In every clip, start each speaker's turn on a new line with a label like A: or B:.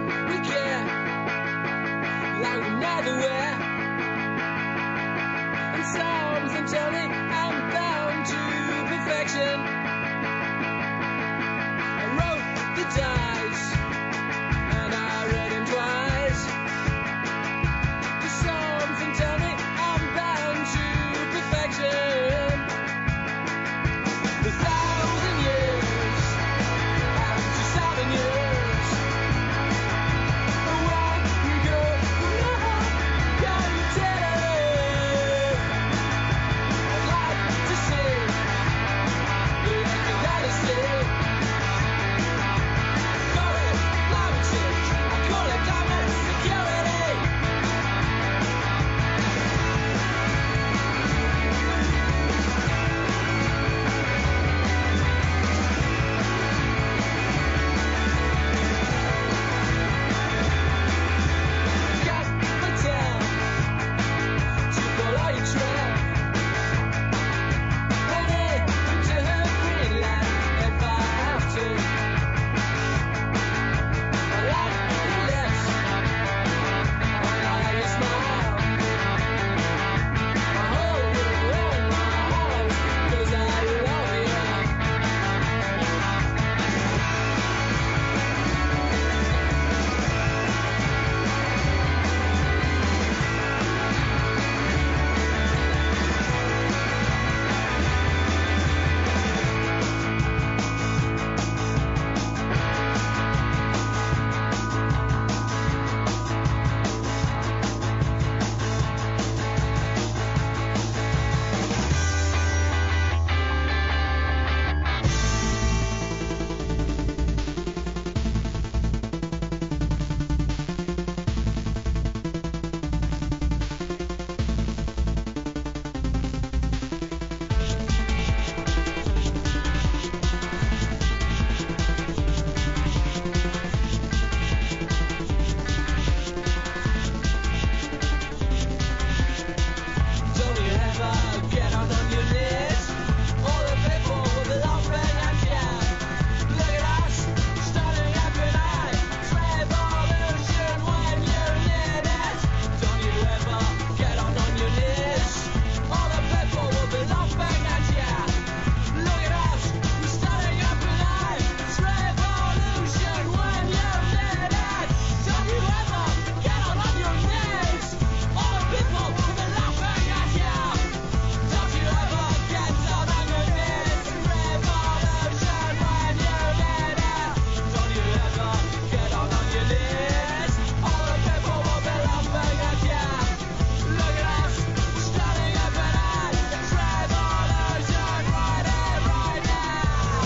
A: we care like we never were. And something tell me I'm bound to perfection. I wrote the dice and I read him twice. Cause something tell me I'm bound to perfection. The 1,000 years and 2,000 years. And when we go, can you tell it? I'd like to see the ending that is still. Call it climate change, I call it climate security. Got my town to follow your trail. Headed to Greenland if I have to. I like your lips, I like your smile. I hold you in my arms 'cause I love you. Don't you ever get on your knees? All the people will be laughing at you. Look at us, starting up and I. It's revolution when you need it. Don't you ever get on your knees? All the people will be laughing at you. Look at us, starting up and I. It's revolution when you need it. Don't you ever get on your knees? All the people will be laughing at you. Don't you ever get down on your knees? Revolution when you need it. Don't you ever get on your knees? All the people will be laughing at you. Look at us, standing up and on. It's revolution right here, right now.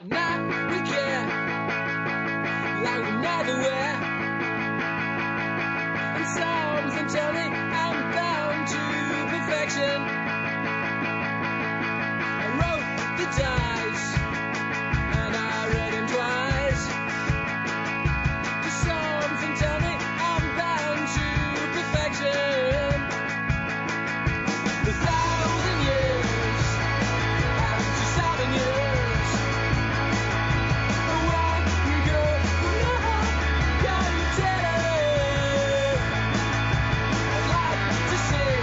A: Now we care like we never were. And something tell me I'm bound to perfection. I wrote the dice and I read him twice. Cause something tell me I'm bound to perfection. The 1,000 years and 2,000 years. And when we go, can you tell it? I'd like to see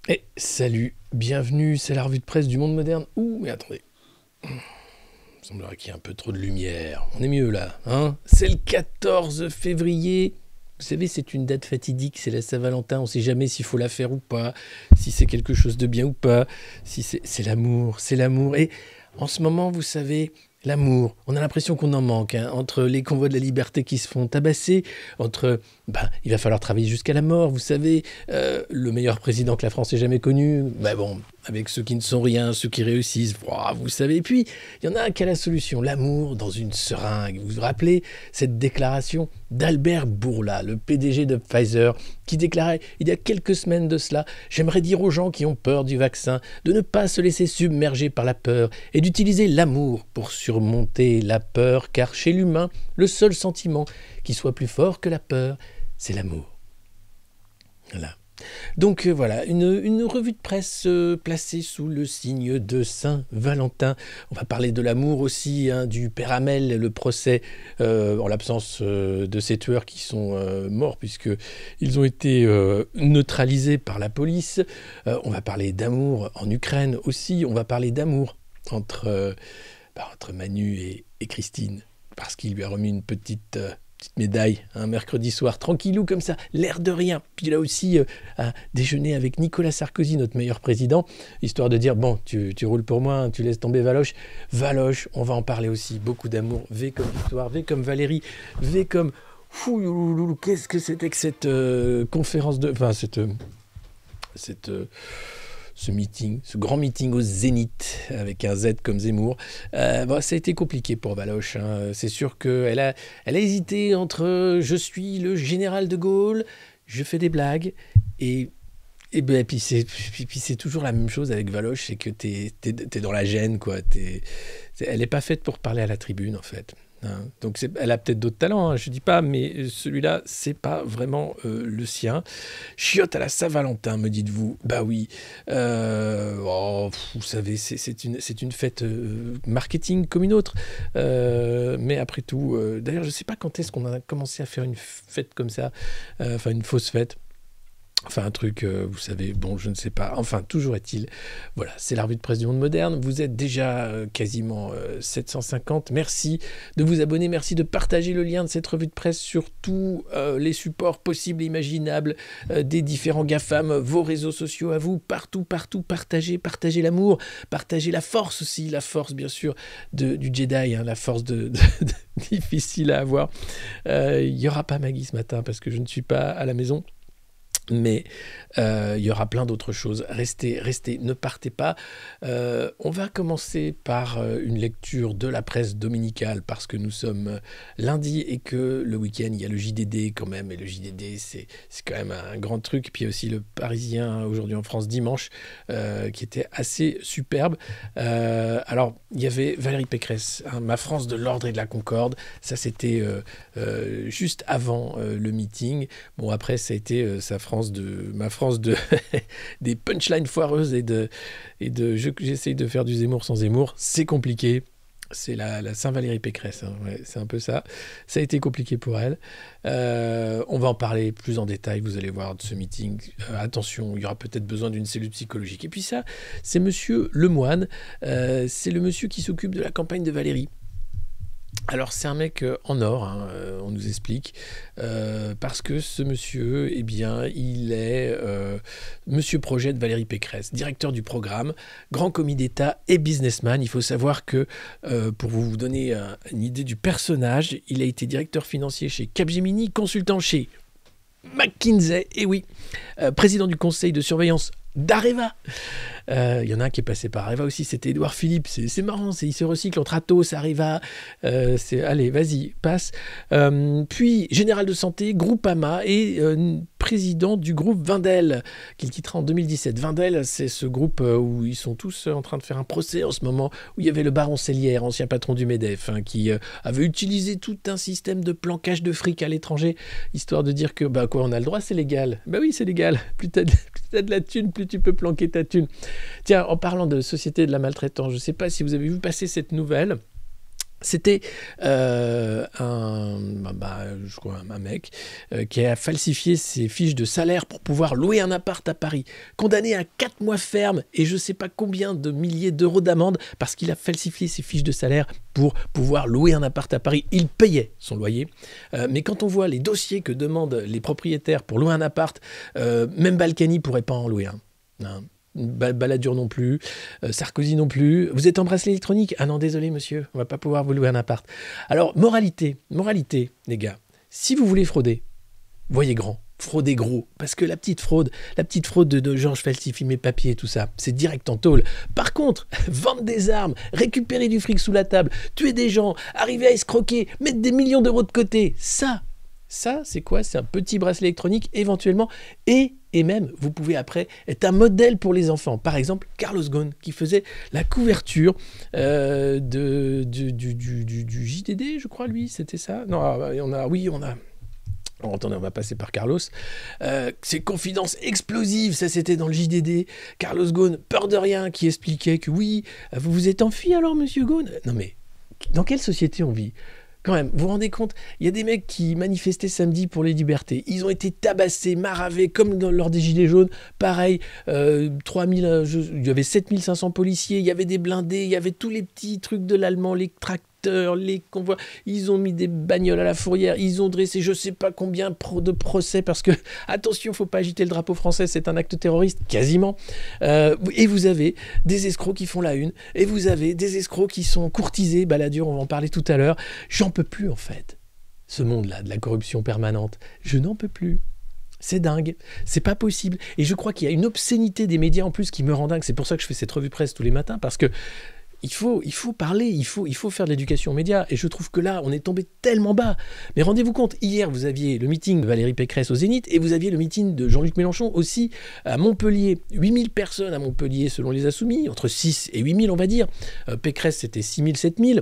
B: Et salut, bienvenue, c'est la revue de presse du monde moderne. Ouh, mais attendez, il semblerait qu'il y ait un peu trop de lumière. On est mieux là, hein? C'est le 14 février. Vous savez, c'est une date fatidique, c'est la Saint-Valentin, on ne sait jamais s'il faut la faire ou pas, si c'est quelque chose de bien ou pas, si c'est l'amour, c'est l'amour. Et en ce moment, vous savez, l'amour, on a l'impression qu'on en manque, hein, entre les convois de la liberté qui se font tabasser, entre, il va falloir travailler jusqu'à la mort, vous savez, le meilleur président que la France ait jamais connu, bon, avec ceux qui ne sont rien, ceux qui réussissent, vous savez. Et puis, il y en a un qui a la solution, l'amour dans une seringue. Vous vous rappelez cette déclaration d'Albert Bourla, le PDG de Pfizer, qui déclarait il y a quelques semaines de cela: « J'aimerais dire aux gens qui ont peur du vaccin de ne pas se laisser submerger par la peur et d'utiliser l'amour pour surmonter la peur, car chez l'humain, le seul sentiment qui soit plus fort que la peur, c'est l'amour. » Voilà. Donc voilà, une revue de presse placée sous le signe de Saint-Valentin. On va parler de l'amour aussi, hein, du père Hamel, le procès en l'absence de ces tueurs qui sont morts puisqu'ils ont été neutralisés par la police. On va parler d'amour en Ukraine aussi. On va parler d'amour entre Manu et Christine, parce qu'il lui a remis une petite médaille un mercredi soir, tranquillou comme ça, l'air de rien. Puis là aussi, à déjeuner avec Nicolas Sarkozy, notre meilleur président, histoire de dire, bon, tu roules pour moi, hein, tu laisses tomber Valoche. Valoche, on va en parler aussi, beaucoup d'amour. V comme Victoire, V comme Valérie, V comme... Fouilloulou, qu'est-ce que c'était que cette conférence de... Enfin, ce meeting, ce grand meeting au Zénith, avec un Z comme Zemmour. Ça a été compliqué pour Valoche, hein. C'est sûr qu'elle a hésité entre je suis le général de Gaulle, je fais des blagues, et puis c'est toujours la même chose avec Valoche, c'est que t'es dans la gêne, quoi. Elle n'est pas faite pour parler à la tribune, en fait. Hein. Donc elle a peut-être d'autres talents, hein, je dis pas, mais celui-là, c'est pas vraiment le sien. Chiotte à la Saint-Valentin, me dites-vous. Bah oui. Vous savez, c'est une fête marketing comme une autre. Mais après tout, d'ailleurs, je sais pas quand est-ce qu'on a commencé à faire une fête comme ça, une fausse fête. Enfin, un truc, vous savez, bon, je ne sais pas. Enfin, toujours est-il. Voilà, c'est la revue de presse du monde moderne. Vous êtes déjà quasiment 750. Merci de vous abonner. Merci de partager le lien de cette revue de presse sur tous les supports possibles et imaginables des différents GAFAM, vos réseaux sociaux à vous, partout. Partagez l'amour, partagez la force aussi, la force, bien sûr, du Jedi, hein, la force difficile à avoir. Il n'y aura pas Maggie ce matin parce que je ne suis pas à la maison. Mais il y aura plein d'autres choses. Restez, ne partez pas. On va commencer par une lecture de la presse dominicale parce que nous sommes lundi et que le week-end, il y a le JDD quand même. Et le JDD, c'est quand même un grand truc. Puis il y a aussi le Parisien aujourd'hui en France dimanche qui était assez superbe. Alors, il y avait Valérie Pécresse, hein, ma France de l'ordre et de la concorde. Ça, c'était juste avant le meeting. Bon, après, ça a été ma France de des punchlines foireuses et j'essaye de faire du Zemmour sans Zemmour. C'est compliqué. C'est la Saint-Valérie Pécresse, hein. Ouais, c'est un peu ça. Ça a été compliqué pour elle. On va en parler plus en détail, vous allez voir, de ce meeting. Attention, il y aura peut-être besoin d'une cellule psychologique. Et puis ça, c'est Monsieur Lemoine. C'est le monsieur qui s'occupe de la campagne de Valérie. Alors c'est un mec en or, hein, on nous explique, parce que ce monsieur, eh bien, il est monsieur projet de Valérie Pécresse, directeur du programme, grand commis d'État et businessman. Il faut savoir que, pour vous donner une idée du personnage, il a été directeur financier chez Capgemini, consultant chez McKinsey, et oui, président du conseil de surveillance d'Areva. Il y en a un qui est passé par Areva aussi, c'était Édouard Philippe. C'est marrant, il se recycle entre Atos, Areva. Allez, vas-y, passe. Puis, général de santé, Groupama et président du groupe Wendel, qu'il quittera en 2017. Wendel, c'est ce groupe où ils sont tous en train de faire un procès en ce moment, où il y avait le baron Sellière, ancien patron du MEDEF, hein, qui avait utilisé tout un système de planquage de fric à l'étranger, histoire de dire que, on a le droit, c'est légal. Oui, c'est légal. Plus t'as de la thune, plus tu peux planquer ta thune. Tiens, en parlant de société de la maltraitance, je ne sais pas si vous avez vu passer cette nouvelle. C'était je crois un mec qui a falsifié ses fiches de salaire pour pouvoir louer un appart à Paris, condamné à 4 mois ferme et je ne sais pas combien de milliers d'euros d'amende parce qu'il a falsifié ses fiches de salaire pour pouvoir louer un appart à Paris. Il payait son loyer, mais quand on voit les dossiers que demandent les propriétaires pour louer un appart, même Balkany ne pourrait pas en louer un. Non. Balladur non plus, Sarkozy non plus. Vous êtes en bracelet électronique? Ah non, désolé monsieur, on va pas pouvoir vous louer un appart. Alors, moralité, les gars, si vous voulez frauder, voyez grand, fraudez gros, parce que la petite fraude de genre je falsifie mes papiers et tout ça, c'est direct en tôle. Par contre, vendre des armes, récupérer du fric sous la table, tuer des gens, arriver à escroquer, mettre des millions d'euros de côté, ça, c'est quoi? C'est un petit bracelet électronique éventuellement, et même, vous pouvez après être un modèle pour les enfants. Par exemple, Carlos Ghosn, qui faisait la couverture du JDD, je crois, lui, c'était ça? Non, on a... Oh, attendez, on va passer par Carlos. Ces confidences explosives, ça c'était dans le JDD. Carlos Ghosn, peur de rien, qui expliquait que oui, vous vous êtes enfui alors, monsieur Ghosn? Non mais, dans quelle société on vit? Quand même, vous vous rendez compte, il y a des mecs qui manifestaient samedi pour les libertés. Ils ont été tabassés, maravés, comme lors des Gilets jaunes. Pareil, 3000, il y avait 7500 policiers, il y avait des blindés, il y avait tous les petits trucs de l'allemand, les tracteurs, les convois. Ils ont mis des bagnoles à la fourrière, ils ont dressé je ne sais pas combien de procès parce que, attention, il ne faut pas agiter le drapeau français, c'est un acte terroriste, quasiment. Et vous avez des escrocs qui font la une, et vous avez des escrocs qui sont courtisés. Balladur, on va en parler tout à l'heure. J'en peux plus en fait, ce monde-là de la corruption permanente. Je n'en peux plus. C'est dingue, c'est pas possible. Et je crois qu'il y a une obscénité des médias en plus qui me rend dingue. C'est pour ça que je fais cette revue presse tous les matins, parce que il faut parler, il faut faire de l'éducation aux médias. Et je trouve que là, on est tombé tellement bas. Mais rendez-vous compte, hier, vous aviez le meeting de Valérie Pécresse au Zénith et vous aviez le meeting de Jean-Luc Mélenchon aussi à Montpellier. 8000 personnes à Montpellier selon les Insoumis, entre 6 et 8000 on va dire. Pécresse, c'était 6000, 7000.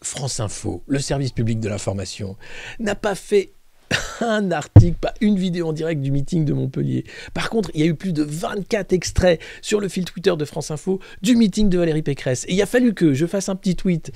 B: France Info, le service public de l'information, n'a pas fait un article, pas une vidéo en direct du meeting de Montpellier. Par contre, il y a eu plus de 24 extraits sur le fil Twitter de France Info du meeting de Valérie Pécresse. Et il a fallu que je fasse un petit tweet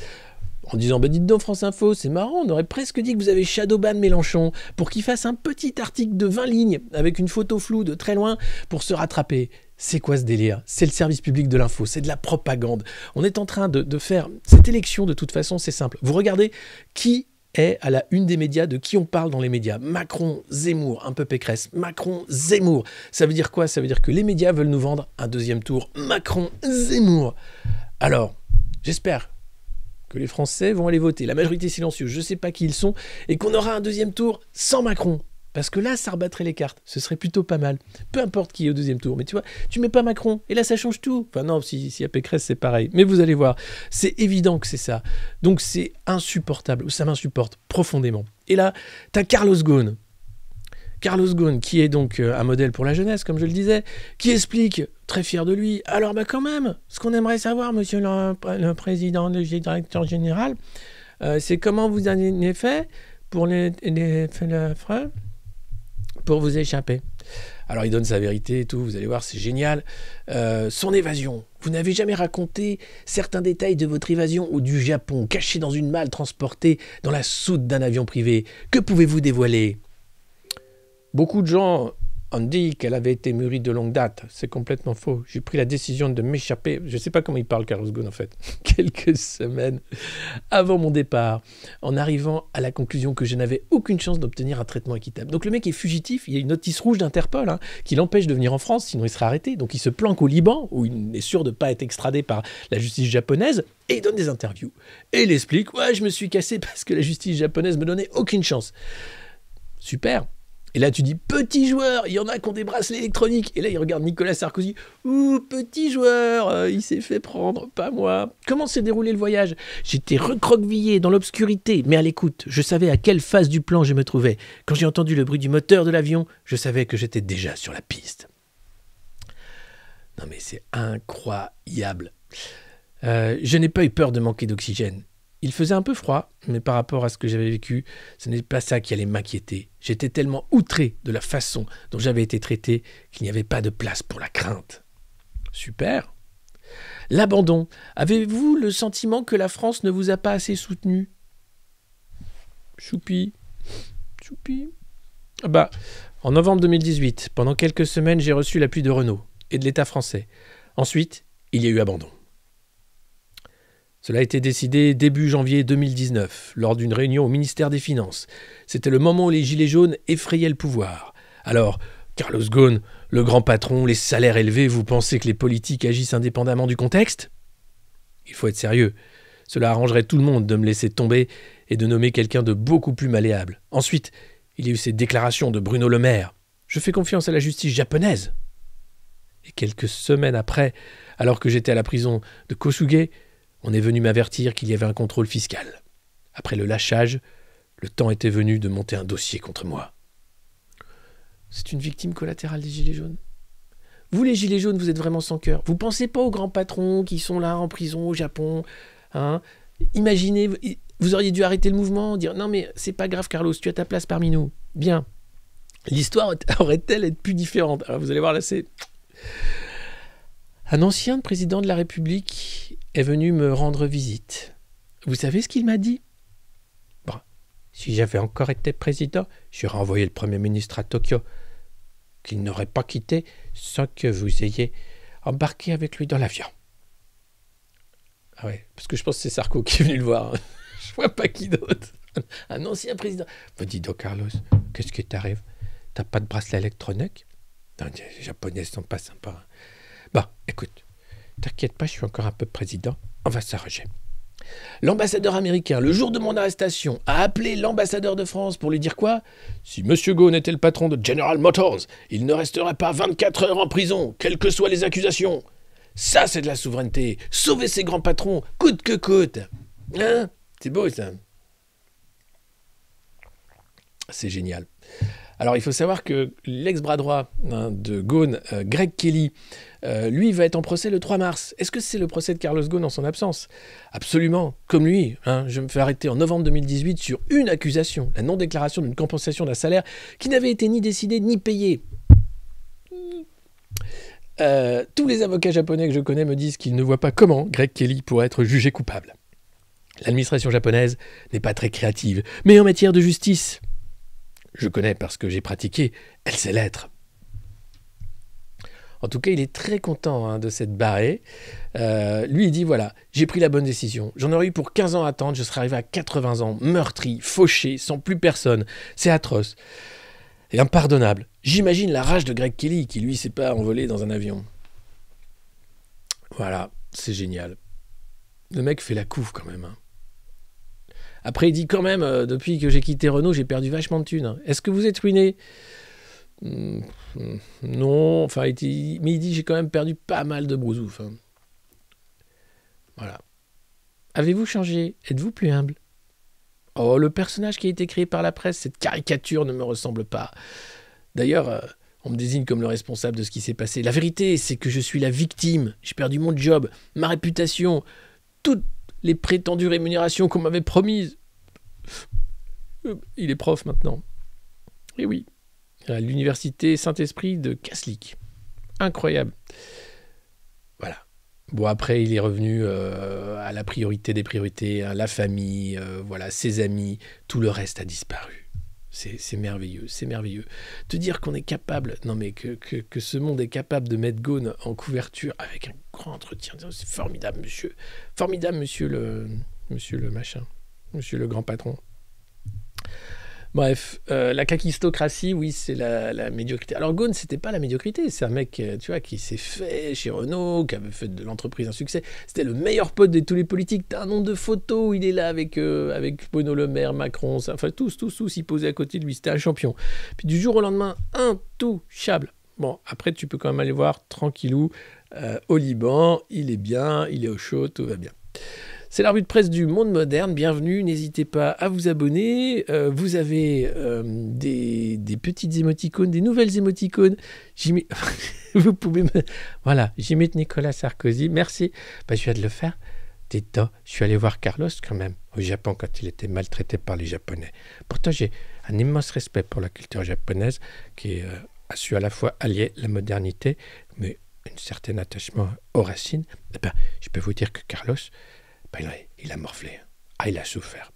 B: en disant « dites donc France Info, c'est marrant, on aurait presque dit que vous avez shadowban Mélenchon pour qu'il fasse un petit article de 20 lignes avec une photo floue de très loin pour se rattraper ». C'est quoi ce délire? C'est le service public de l'info, c'est de la propagande. On est en train de faire cette élection, de toute façon, c'est simple. Vous regardez qui est à la une des médias, de qui on parle dans les médias. Macron, Zemmour, un peu Pécresse. Macron, Zemmour. Ça veut dire quoi? Ça veut dire que les médias veulent nous vendre un deuxième tour. Macron, Zemmour. Alors, j'espère que les Français vont aller voter. La majorité silencieuse, je ne sais pas qui ils sont, et qu'on aura un deuxième tour sans Macron. Parce que là, ça rebattrait les cartes. Ce serait plutôt pas mal. Peu importe qui est au deuxième tour. Mais tu vois, tu mets pas Macron. Et là, ça change tout. Enfin non, s'il y a Pécresse, c'est pareil. Mais vous allez voir. C'est évident que c'est ça. Donc c'est insupportable. Ça m'insupporte profondément. Et là, t'as Carlos Ghosn. Carlos Ghosn, qui est donc un modèle pour la jeunesse, comme je le disais, qui explique, très fier de lui, alors quand même, ce qu'on aimerait savoir, monsieur le président, le directeur général, c'est comment vous en avez fait pour les freins pour vous échapper. Alors il donne sa vérité et tout, vous allez voir, c'est génial. Son évasion. Vous n'avez jamais raconté certains détails de votre évasion ou du Japon, caché dans une malle transportée dans la soute d'un avion privé. Que pouvez-vous dévoiler? Beaucoup de gens ont dit qu'elle avait été mûrie de longue date. C'est complètement faux. J'ai pris la décision de m'échapper. Je ne sais pas comment il parle, Carlos Ghosn, en fait. Quelques semaines avant mon départ, en arrivant à la conclusion que je n'avais aucune chance d'obtenir un traitement équitable. Donc le mec est fugitif. Il y a une notice rouge d'Interpol qui l'empêche de venir en France, sinon il serait arrêté. Donc il se planque au Liban, où il est sûr de ne pas être extradé par la justice japonaise, et il donne des interviews. Et il explique « Ouais, je me suis cassé parce que la justice japonaise me donnait aucune chance. » Super. Et là, tu dis, petit joueur, il y en a qui ont des bracelets électroniques. Et là, il regarde Nicolas Sarkozy. Ouh, petit joueur, il s'est fait prendre, pas moi. Comment s'est déroulé le voyage? J'étais recroquevillé dans l'obscurité, mais à l'écoute. Je savais à quelle phase du plan je me trouvais. Quand j'ai entendu le bruit du moteur de l'avion, je savais que j'étais déjà sur la piste. Non mais c'est incroyable. Je n'ai pas eu peur de manquer d'oxygène. Il faisait un peu froid, mais par rapport à ce que j'avais vécu, ce n'est pas ça qui allait m'inquiéter. J'étais tellement outré de la façon dont j'avais été traité qu'il n'y avait pas de place pour la crainte. Super. L'abandon. Avez-vous le sentiment que la France ne vous a pas assez soutenu? Choupi. Choupi. Bah, en novembre 2018, pendant quelques semaines, j'ai reçu l'appui de Renault et de l'État français. Ensuite, il y a eu abandon. Cela a été décidé début janvier 2019, lors d'une réunion au ministère des Finances. C'était le moment où les Gilets jaunes effrayaient le pouvoir. Alors, Carlos Ghosn, le grand patron, les salaires élevés, vous pensez que les politiques agissent indépendamment du contexte? Il faut être sérieux. Cela arrangerait tout le monde de me laisser tomber et de nommer quelqu'un de beaucoup plus malléable. Ensuite, il y a eu ces déclarations de Bruno Le Maire. Je fais confiance à la justice japonaise. Et quelques semaines après, alors que j'étais à la prison de Kosuge, on est venu m'avertir qu'il y avait un contrôle fiscal. Après le lâchage, le temps était venu de monter un dossier contre moi. C'est une victime collatérale des Gilets jaunes. Vous, les Gilets jaunes, vous êtes vraiment sans cœur. Vous pensez pas aux grands patrons qui sont là en prison au Japon, hein? Imaginez, vous auriez dû arrêter le mouvement, dire « Non mais c'est pas grave Carlos, tu as ta place parmi nous. » Bien. L'histoire aurait-elle été plus différente? Alors vous allez voir là, c'est... Un ancien président de la République est venu me rendre visite. Vous savez ce qu'il m'a dit? Bon, si j'avais encore été président, j'aurais envoyé le Premier ministre à Tokyo, qu'il n'aurait pas quitté sans que vous ayez embarqué avec lui dans l'avion. Ah ouais, parce que je pense que c'est Sarko qui est venu le voir. Je vois pas qui d'autre. Un ancien président. Bah, dis donc, Carlos, qu'est-ce qui t'arrive? T'as pas de bracelet électronique? Non, les Japonais sont pas sympas. Bon, écoute, t'inquiète pas, je suis encore un peu président. On va s'arranger. L'ambassadeur américain, le jour de mon arrestation, a appelé l'ambassadeur de France pour lui dire quoi? Si M. Ghosn était le patron de General Motors, il ne resterait pas 24 heures en prison, quelles que soient les accusations. Ça, c'est de la souveraineté. Sauver ses grands patrons, coûte que coûte. Hein? C'est beau, ça. C'est génial. Alors, il faut savoir que l'ex-bras droit de Ghosn, Greg Kelly, lui, va être en procès le 3 mars. Est-ce que c'est le procès de Carlos Ghosn en son absence? Absolument. Comme lui, je me fais arrêter en novembre 2018 sur une accusation, la non-déclaration d'une compensation d'un salaire qui n'avait été ni décidé ni payé. Tous les avocats japonais que je connais me disent qu'ils ne voient pas comment Greg Kelly pourrait être jugé coupable. L'administration japonaise n'est pas très créative, mais en matière de justice... Je connais parce que j'ai pratiqué, elle sait l'être. En tout cas, il est très content de s'être barré. Lui, il dit, voilà, j'ai pris la bonne décision. J'en aurais eu pour 15 ans à attendre, je serais arrivé à 80 ans, meurtri, fauché, sans plus personne. C'est atroce. Et impardonnable. J'imagine la rage de Greg Kelly, qui lui s'est pas envolé dans un avion. Voilà, c'est génial. Le mec fait la couve quand même, Après, il dit quand même, depuis que j'ai quitté Renault, j'ai perdu vachement de thunes. Est-ce que vous êtes ruiné? Non, enfin, mais il dit j'ai quand même perdu pas mal de brousouf. Voilà. Avez-vous changé? Êtes-vous plus humble? Oh, le personnage qui a été créé par la presse, cette caricature ne me ressemble pas. D'ailleurs, on me désigne comme le responsable de ce qui s'est passé. La vérité, c'est que je suis la victime. J'ai perdu mon job, ma réputation, toutes les prétendues rémunérations qu'on m'avait promises. Il est prof maintenant. Et oui, à l'université Saint-Esprit de Kaslik. Incroyable. Voilà. Bon, après, il est revenu à la priorité des priorités, la famille, voilà, ses amis, tout le reste a disparu. C'est merveilleux, c'est merveilleux. Te dire qu'on est capable, non mais que ce monde est capable de mettre Ghosn en couverture avec un grand entretien, c'est formidable, monsieur. Formidable, monsieur le machin, monsieur le grand patron. Bref, la kakistocratie, oui, c'est la médiocrité. Alors Ghosn, c'était pas la médiocrité, c'est un mec, tu vois, qui s'est fait chez Renault, qui avait fait de l'entreprise un succès. C'était le meilleur pote de tous les politiques. T'as un nombre de photos où il est là avec Bruno Le Maire, Macron, enfin tous, ils posaient à côté de lui. C'était un champion. Puis du jour au lendemain, intouchable. Bon, après, tu peux quand même aller voir tranquillou au Liban. Il est bien, il est au chaud, tout va bien. C'est la revue de presse du Monde Moderne. Bienvenue, n'hésitez pas à vous abonner. Vous avez des petites émoticônes, des nouvelles émoticônes. Vous pouvez me... Voilà, j'imite Nicolas Sarkozy. Merci. Je viens de le faire. Dites-donc, je suis allé voir Carlos quand même au Japon quand il était maltraité par les Japonais. Pourtant, j'ai un immense respect pour la culture japonaise qui a su à la fois allier la modernité, mais un certain attachement aux racines, eh ben, je peux vous dire que Carlos, ben, il a morflé. Ah, il a souffert.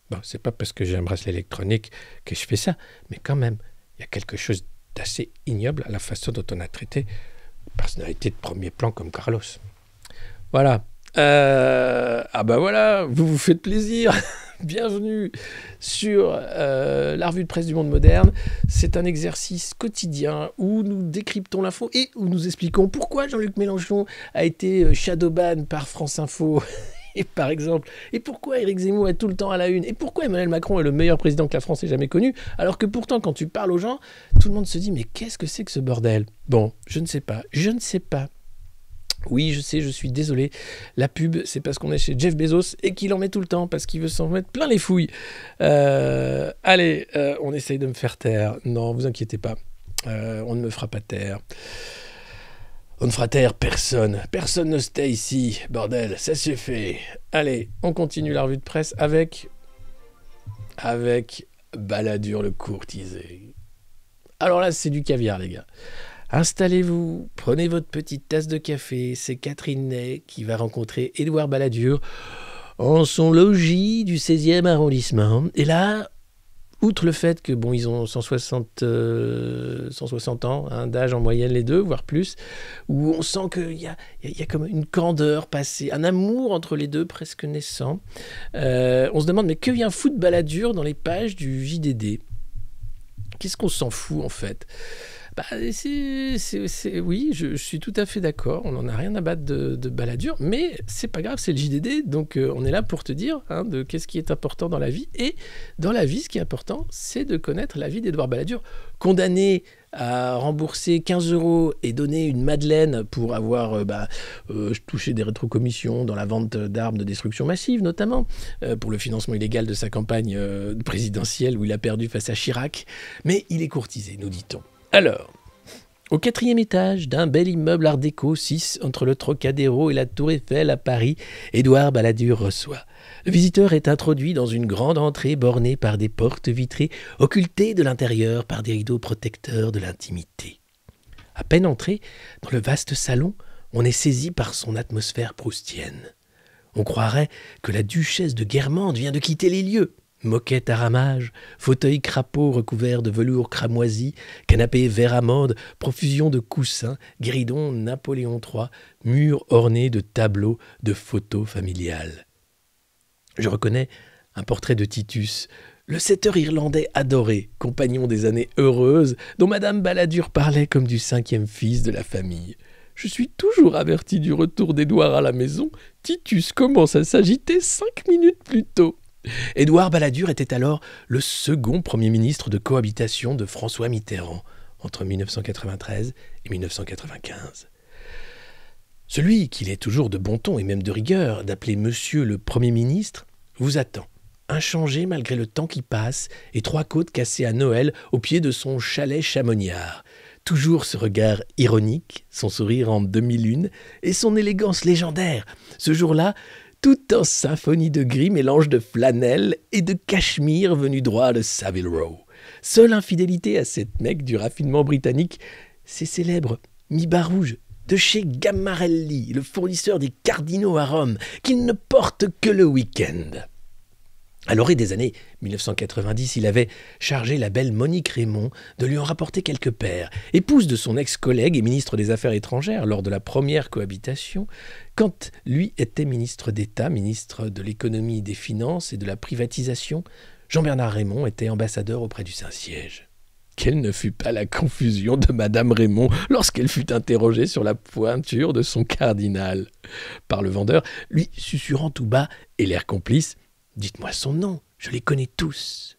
B: Bon, c'est pas parce que j'ai un bracelet électronique que je fais ça, mais quand même, il y a quelque chose d'assez ignoble à la façon dont on a traité une personnalité de premier plan comme Carlos. Voilà. Ah bah voilà, vous vous faites plaisir. Bienvenue sur la revue de presse du monde moderne. C'est un exercice quotidien où nous décryptons l'info et où nous expliquons pourquoi Jean-Luc Mélenchon a été shadowban par France Info. Et par exemple, et pourquoi Éric Zemmour est tout le temps à la une, et pourquoi Emmanuel Macron est le meilleur président que la France ait jamais connu, alors que pourtant, quand tu parles aux gens, tout le monde se dit, mais qu'est-ce que c'est que ce bordel? Bon, je ne sais pas. Oui, je sais, je suis désolé. La pub, c'est parce qu'on est chez Jeff Bezos et qu'il en met tout le temps, parce qu'il veut s'en mettre plein les fouilles. Allez, on essaye de me faire taire. Non, vous inquiétez pas. On ne me fera pas taire. On ne fera taire personne. Personne ne se tait ici. Bordel, ça se fait. Allez, on continue la revue de presse avec Balladur le courtisé. Alors là, c'est du caviar, les gars. Installez-vous, prenez votre petite tasse de café. C'est Catherine Ney qui va rencontrer Édouard Balladur en son logis du 16e arrondissement. Et là, outre le fait que bon, ils ont 160 ans hein, d'âge en moyenne les deux, voire plus, où on sent qu'il y a comme une candeur passée, un amour entre les deux presque naissant. On se demande mais que vient foutre Balladur dans les pages du JDD? Qu'est-ce qu'on s'en fout en fait? Bah, oui, je suis tout à fait d'accord. On n'en a rien à battre de Balladur, mais c'est pas grave, c'est le JDD, donc on est là pour te dire hein, de qu'est-ce qui est important dans la vie. Et dans la vie, ce qui est important, c'est de connaître la vie d'Édouard Balladur, condamné à rembourser 15 € et donner une madeleine pour avoir touché des rétrocommissions dans la vente d'armes de destruction massive, notamment, pour le financement illégal de sa campagne présidentielle où il a perdu face à Chirac. Mais il est courtisé, nous dit-on. Alors, au 4e étage d'un bel immeuble art déco 6 entre le Trocadéro et la Tour Eiffel à Paris, Édouard Balladur reçoit. Le visiteur est introduit dans une grande entrée bornée par des portes vitrées, occultées de l'intérieur par des rideaux protecteurs de l'intimité. À peine entré dans le vaste salon, on est saisi par son atmosphère proustienne. On croirait que la duchesse de Guermantes vient de quitter les lieux. Moquette à ramage, fauteuil crapaud recouvert de velours cramoisi, canapé vert amande, profusion de coussins, guéridon Napoléon III, murs ornés de tableaux de photos familiales. Je reconnais un portrait de Titus, le setteur irlandais adoré, compagnon des années heureuses, dont Madame Balladur parlait comme du 5e fils de la famille. Je suis toujours averti du retour d'Édouard à la maison. Titus commence à s'agiter 5 minutes plus tôt. Édouard Balladur était alors le second Premier ministre de cohabitation de François Mitterrand entre 1993 et 1995. Celui qu'il est toujours de bon ton et même de rigueur d'appeler Monsieur le Premier ministre vous attend, inchangé malgré le temps qui passe et 3 côtes cassées à Noël au pied de son chalet chamonniard. Toujours ce regard ironique, son sourire en demi-lune et son élégance légendaire. Ce jour-là, tout en symphonie de gris, mélange de flanelle et de cachemire venu droit de Savile Row. Seule infidélité à cette mecque du raffinement britannique, ces célèbres mi-bas rouges de chez Gammarelli, le fournisseur des cardinaux à Rome, qu'il ne porte que le week-end. À l'orée des années 1990, il avait chargé la belle Monique Raymond de lui en rapporter quelques paires, épouse de son ex-collègue et ministre des Affaires étrangères lors de la première cohabitation, quand lui était ministre d'État, ministre de l'économie, des finances et de la privatisation. Jean-Bernard Raymond était ambassadeur auprès du Saint-Siège. Quelle ne fut pas la confusion de Madame Raymond lorsqu'elle fut interrogée sur la pointure de son cardinal par le vendeur, lui susurrant tout bas et l'air complice: « Dites-moi son nom, je les connais tous. »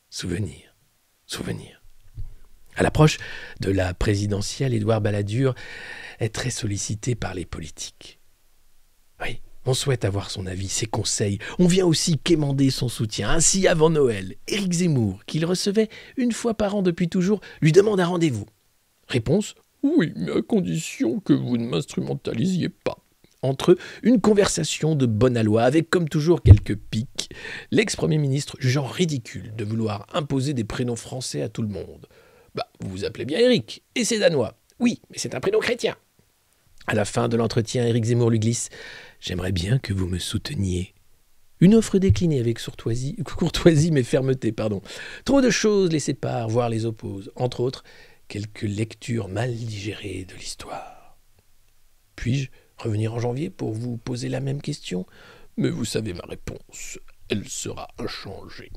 B: Souvenir, souvenir. À l'approche de la présidentielle, Édouard Balladur est très sollicité par les politiques. Oui, on souhaite avoir son avis, ses conseils. On vient aussi quémander son soutien. Ainsi, avant Noël, Éric Zemmour, qu'il recevait une fois par an depuis toujours, lui demande un rendez-vous. Réponse: « Oui, mais à condition que vous ne m'instrumentalisiez pas. » Entre eux, une conversation de bonne aloi, avec comme toujours quelques piques. L'ex-premier ministre jugeant ridicule de vouloir imposer des prénoms français à tout le monde. « Bah, vous vous appelez bien Éric, et c'est danois. Oui, mais c'est un prénom chrétien. » À la fin de l'entretien, Éric Zemmour lui glisse « J'aimerais bien que vous me souteniez ». Une offre déclinée avec courtoisie mais fermeté, pardon. Trop de choses les séparent, voire les opposent. Entre autres, quelques lectures mal digérées de l'histoire. Puis-je revenir en janvier pour vous poser la même question ? Mais vous savez ma réponse, elle sera inchangée.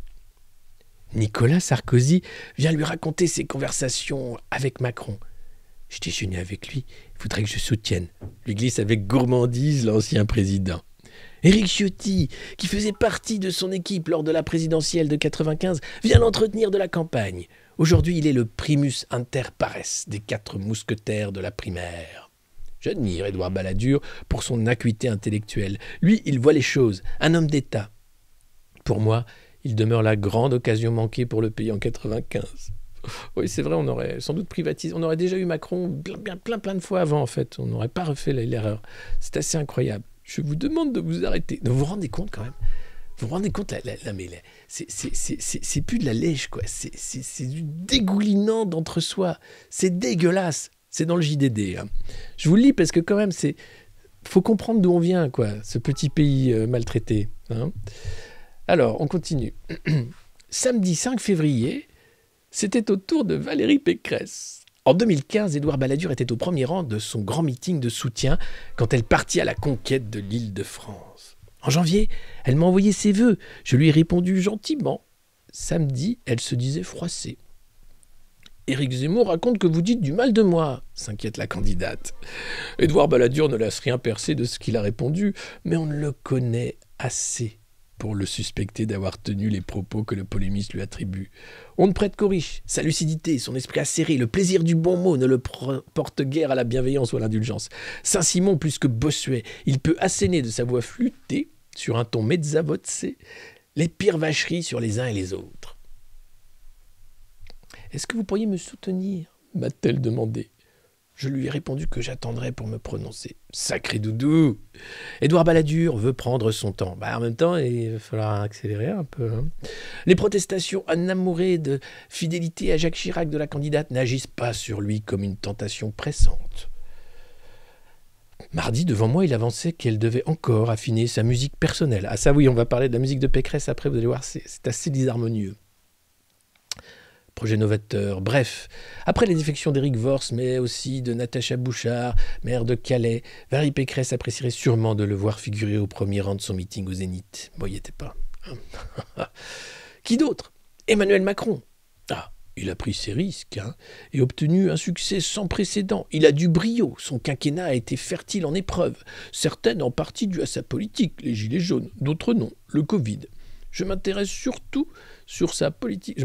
B: Nicolas Sarkozy vient lui raconter ses conversations avec Macron. Je déjeunais avec lui, il faudrait que je soutienne. Lui glisse avec gourmandise l'ancien président. Éric Ciotti, qui faisait partie de son équipe lors de la présidentielle de 95, vient l'entretenir de la campagne. Aujourd'hui, il est le primus inter pares des 4 mousquetaires de la primaire. J'admire Édouard Balladur pour son acuité intellectuelle. Lui, il voit les choses, un homme d'État. Pour moi, il demeure la grande occasion manquée pour le pays en 95. Oui, c'est vrai, on aurait sans doute privatisé. On aurait déjà eu Macron plein de fois avant, en fait. On n'aurait pas refait l'erreur. C'est assez incroyable. Je vous demande de vous arrêter. Vous vous rendez compte, quand même ? Vous vous rendez compte, c'est plus de la lèche, quoi. C'est du dégoulinant d'entre-soi. C'est dégueulasse. C'est dans le JDD. Hein. Je vous le lis parce que, quand même, faut comprendre d'où on vient, quoi, ce petit pays maltraité. Hein. Alors, on continue. Samedi 5 février, c'était au tour de Valérie Pécresse. En 2015, Édouard Balladur était au premier rang de son grand meeting de soutien quand elle partit à la conquête de l'Île-de-France. En janvier, elle m'a envoyé ses vœux. Je lui ai répondu gentiment. Samedi, elle se disait froissée. Éric Zemmour raconte que vous dites du mal de moi, s'inquiète la candidate. Édouard Balladur ne laisse rien percer de ce qu'il a répondu, mais on ne le connaît assez pour le suspecter d'avoir tenu les propos que le polémiste lui attribue. On ne prête qu'aux riches. Sa lucidité, son esprit acéré, le plaisir du bon mot ne le porte guère à la bienveillance ou à l'indulgence. Saint-Simon plus que Bossuet, il peut asséner de sa voix flûtée, sur un ton mezza voce, les pires vacheries sur les uns et les autres. « Est-ce que vous pourriez me soutenir ?» m'a-t-elle demandé. Je lui ai répondu que j'attendrais pour me prononcer. Sacré doudou! Édouard Balladur veut prendre son temps. En même temps, il va falloir accélérer un peu. Hein. Les protestations enamourées de fidélité à Jacques Chirac de la candidate n'agissent pas sur lui comme une tentation pressante. Mardi, devant moi, il avançait qu'elle devait encore affiner sa musique personnelle. Ah ça oui, on va parler de la musique de Pécresse après, vous allez voir, c'est assez disharmonieux. Projet novateur, bref. Après les défections d'Éric Vorst, mais aussi de Natacha Bouchard, maire de Calais, Valérie Pécresse apprécierait sûrement de le voir figurer au premier rang de son meeting au Zénith. Bon, il n'y était pas. Qui d'autre ? Emmanuel Macron. Ah, il a pris ses risques et obtenu un succès sans précédent. Il a du brio. Son quinquennat a été fertile en épreuves. Certaines en partie dues à sa politique, les gilets jaunes, d'autres non, le Covid. Je m'interroge surtout sur sa politique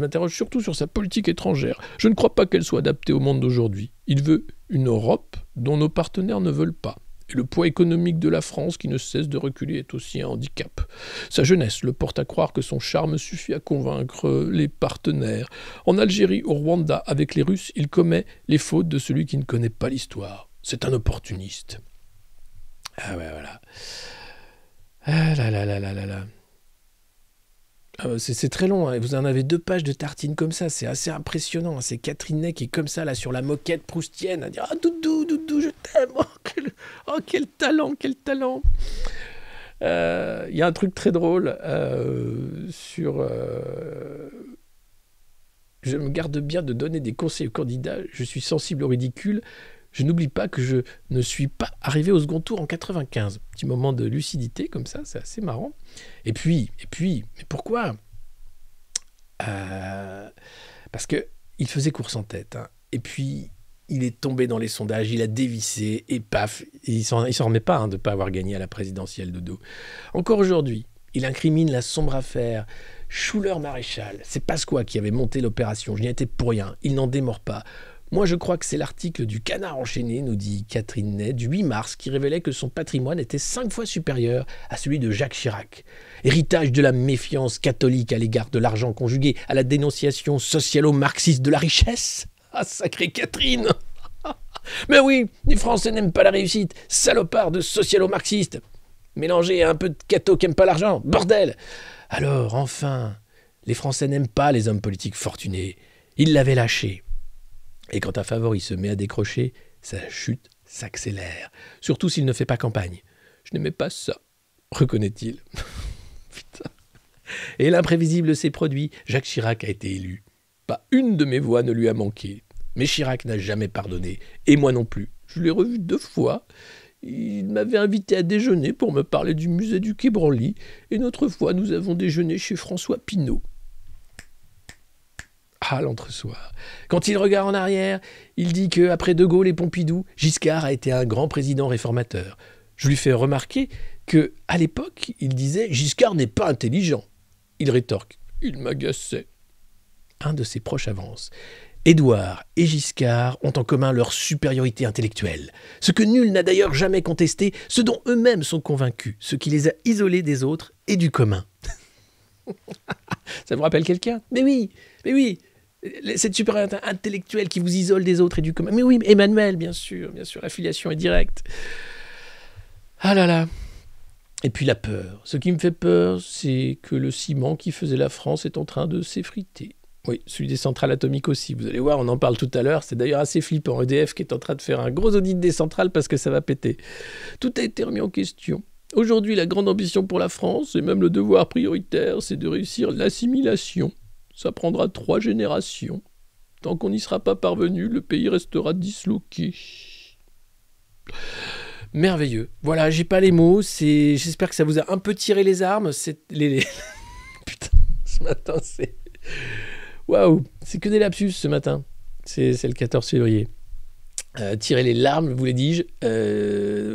B: étrangère. Je ne crois pas qu'elle soit adaptée au monde d'aujourd'hui. Il veut une Europe dont nos partenaires ne veulent pas. Et le poids économique de la France, qui ne cesse de reculer, est aussi un handicap. Sa jeunesse le porte à croire que son charme suffit à convaincre les partenaires. En Algérie, au Rwanda, avec les Russes, il commet les fautes de celui qui ne connaît pas l'histoire. C'est un opportuniste. Ah ouais, voilà. Ah là là là là là là. C'est très long, hein. Vous en avez 2 pages de tartines comme ça, c'est assez impressionnant. Hein. C'est Catherine Ney qui est comme ça, là, sur la moquette proustienne, à dire « Ah, doudou, doudou, je t'aime, quel talent, quel talent !» y a un truc très drôle sur... Je me garde bien de donner des conseils aux candidats, je suis sensible au ridicule. Je n'oublie pas que je ne suis pas arrivé au second tour en 95. Petit moment de lucidité comme ça, c'est assez marrant. Et puis, mais pourquoi ? Parce qu'il faisait course en tête. Hein. Et puis, il est tombé dans les sondages, il a dévissé, et paf, il s'en remet pas de ne pas avoir gagné à la présidentielle de dos. Encore aujourd'hui, il incrimine la sombre affaire Schuller-Maréchal. C'est Pasqua qui avait monté l'opération, je n'y étais pour rien, il n'en démord pas. Moi, je crois que c'est l'article du Canard enchaîné, nous dit Catherine Ney, du 8 mars, qui révélait que son patrimoine était 5 fois supérieur à celui de Jacques Chirac. Héritage de la méfiance catholique à l'égard de l'argent conjugué à la dénonciation socialo-marxiste de la richesse. Ah, sacrée Catherine. Mais oui, les Français n'aiment pas la réussite, salopard de socialo-marxiste. Mélangé à un peu de catho qui n'aime pas l'argent, bordel. Alors, enfin, les Français n'aiment pas les hommes politiques fortunés. Ils l'avaient lâché. Et quand un favori se met à décrocher, ça chute s'accélère, surtout s'il ne fait pas campagne. Je n'aimais pas ça, reconnaît-il. Putain. Et l'imprévisible s'est produit. Jacques Chirac a été élu. Pas une de mes voix ne lui a manqué. Mais Chirac n'a jamais pardonné, et moi non plus. Je l'ai revu 2 fois. Il m'avait invité à déjeuner pour me parler du musée du Quai Branly, et une autre fois, nous avons déjeuné chez François Pinault. Ah, l'entre-soi. Quand il regarde en arrière, il dit qu'après De Gaulle et Pompidou, Giscard a été un grand président réformateur. Je lui fais remarquer qu'à l'époque, il disait « Giscard n'est pas intelligent ». Il rétorque « Il m'agaçait ». Un de ses proches avance. Édouard et Giscard ont en commun leur supériorité intellectuelle, ce que nul n'a d'ailleurs jamais contesté, ce dont eux-mêmes sont convaincus, ce qui les a isolés des autres et du commun. Ça vous rappelle quelqu'un ? Mais oui, cette supériorité intellectuelle qui vous isole des autres et du commun. Mais oui, Emmanuel, bien sûr, la filiation est directe. Ah là là. Et puis la peur. Ce qui me fait peur, c'est que le ciment qui faisait la France est en train de s'effriter. Oui, celui des centrales atomiques aussi. Vous allez voir, on en parle tout à l'heure. C'est d'ailleurs assez flippant. EDF qui est en train de faire un gros audit des centrales parce que ça va péter. Tout a été remis en question. Aujourd'hui, la grande ambition pour la France, et même le devoir prioritaire, c'est de réussir l'assimilation. Ça prendra 3 générations. Tant qu'on n'y sera pas parvenu, le pays restera disloqué. Merveilleux. Voilà, j'ai pas les mots. J'espère que ça vous a un peu tiré les armes. Putain, ce matin, c'est... Waouh, c'est que des lapsus ce matin. C'est le 14 février. Tirez les larmes, vous les dis-je.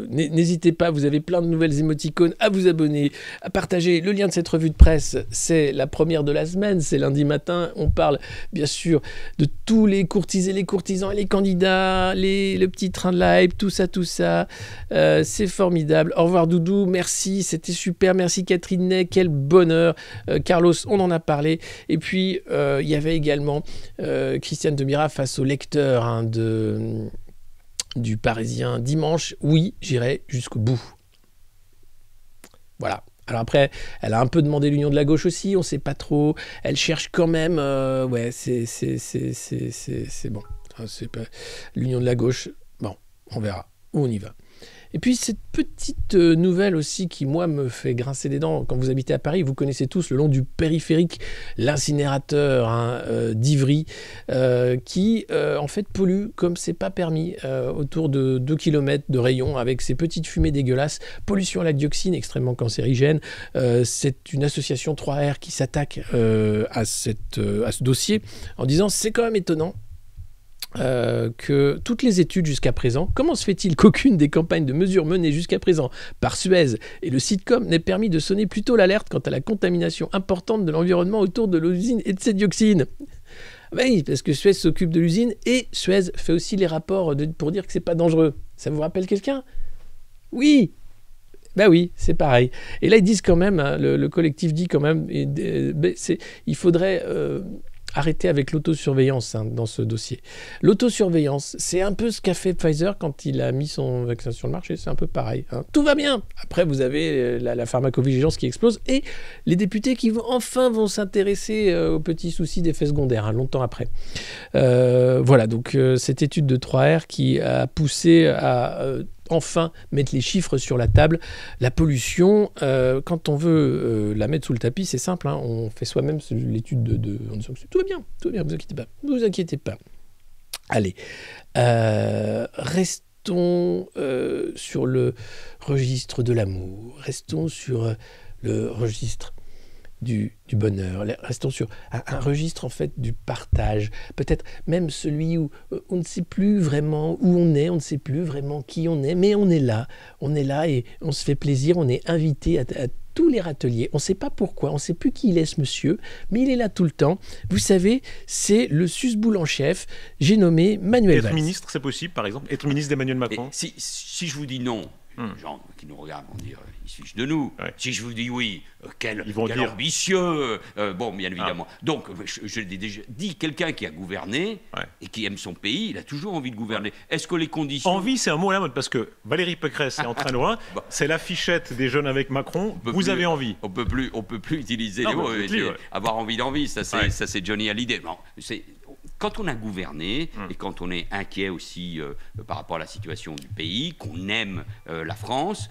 B: N'hésitez pas, vous avez plein de nouvelles émoticônes à vous abonner, à partager. Le lien de cette revue de presse, c'est la première de la semaine, c'est lundi matin. On parle bien sûr de tous les courtisés, les courtisans et les candidats, le petit train de la hype, tout ça. C'est formidable. Au revoir Doudou, merci, c'était super. Merci Catherine Ney, quel bonheur. Carlos, on en a parlé. Et puis, il y avait également Christiane Demira face au lecteur du Parisien dimanche. Oui, j'irai jusqu'au bout. Voilà. Alors après, elle a un peu demandé l'union de la gauche aussi, on ne sait pas trop. Elle cherche quand même... ouais, c'est bon. Enfin, c'est pas... L'union de la gauche, bon, on verra où on y va. Et puis cette petite nouvelle aussi qui, moi, me fait grincer des dents. Quand vous habitez à Paris, vous connaissez tous le long du périphérique, l'incinérateur d'Ivry, qui, en fait, pollue comme c'est pas permis, autour de 2 km de rayon, avec ces petites fumées dégueulasses. Pollution à la dioxine, extrêmement cancérigène. C'est une association 3R qui s'attaque à ce dossier en disant « c'est quand même étonnant ». Que toutes les études jusqu'à présent, comment se fait-il qu'aucune des campagnes de mesures menées jusqu'à présent par Suez et le Sitcom n'ait permis de sonner plus tôt l'alerte quant à la contamination importante de l'environnement autour de l'usine et de ses dioxines ? Oui, parce que Suez s'occupe de l'usine et Suez fait aussi les rapports pour dire que c'est pas dangereux. Ça vous rappelle quelqu'un ? Oui. Ben oui, c'est pareil. Et là, ils disent quand même, hein, le collectif dit quand même, il faudrait... arrêter avec l'autosurveillance dans ce dossier. L'autosurveillance, c'est un peu ce qu'a fait Pfizer quand il a mis son vaccin sur le marché, c'est un peu pareil. Hein. Tout va bien. Après, vous avez la pharmacovigilance qui explose et les députés qui vont s'intéresser aux petits soucis d'effets secondaires, longtemps après. Voilà, donc cette étude de 3R qui a poussé à... enfin mettre les chiffres sur la table. La pollution, quand on veut la mettre sous le tapis, c'est simple, hein, on fait soi-même l'étude en disant que tout va bien, vous inquiétez pas. Allez, restons sur le registre de l'amour, restons sur le registre du bonheur, restons sur un registre en fait du partage, peut-être même celui où on ne sait plus vraiment où on est, on ne sait plus vraiment qui on est, mais on est là et on se fait plaisir, on est invité à tous les râteliers, on ne sait pas pourquoi, on ne sait plus qui il est ce monsieur, mais il est là tout le temps. Vous savez, c'est le susboule en chef, j'ai nommé Manuel Valls.
C: Être ministre, c'est possible, par exemple, être ministre d'Emmanuel Macron.
D: Si je vous dis non, les gens qui nous regardent vont dire ils se fichent de nous. Ouais. Si je vous dis oui, quel ambitieux. Bon, bien évidemment. Donc, je l'ai déjà dit, quelqu'un qui a gouverné et qui aime son pays, il a toujours envie de gouverner. Est-ce que les conditions...
C: Envie, c'est un mot à la mode, parce que Valérie Pécresse est en train loin. C'est l'affichette des jeunes avec Macron. Vous avez envie.
D: On peut plus utiliser les mots. Avoir envie d'envie, ça c'est Johnny Hallyday. Non, quand on a gouverné et quand on est inquiet aussi par rapport à la situation du pays, qu'on aime la France,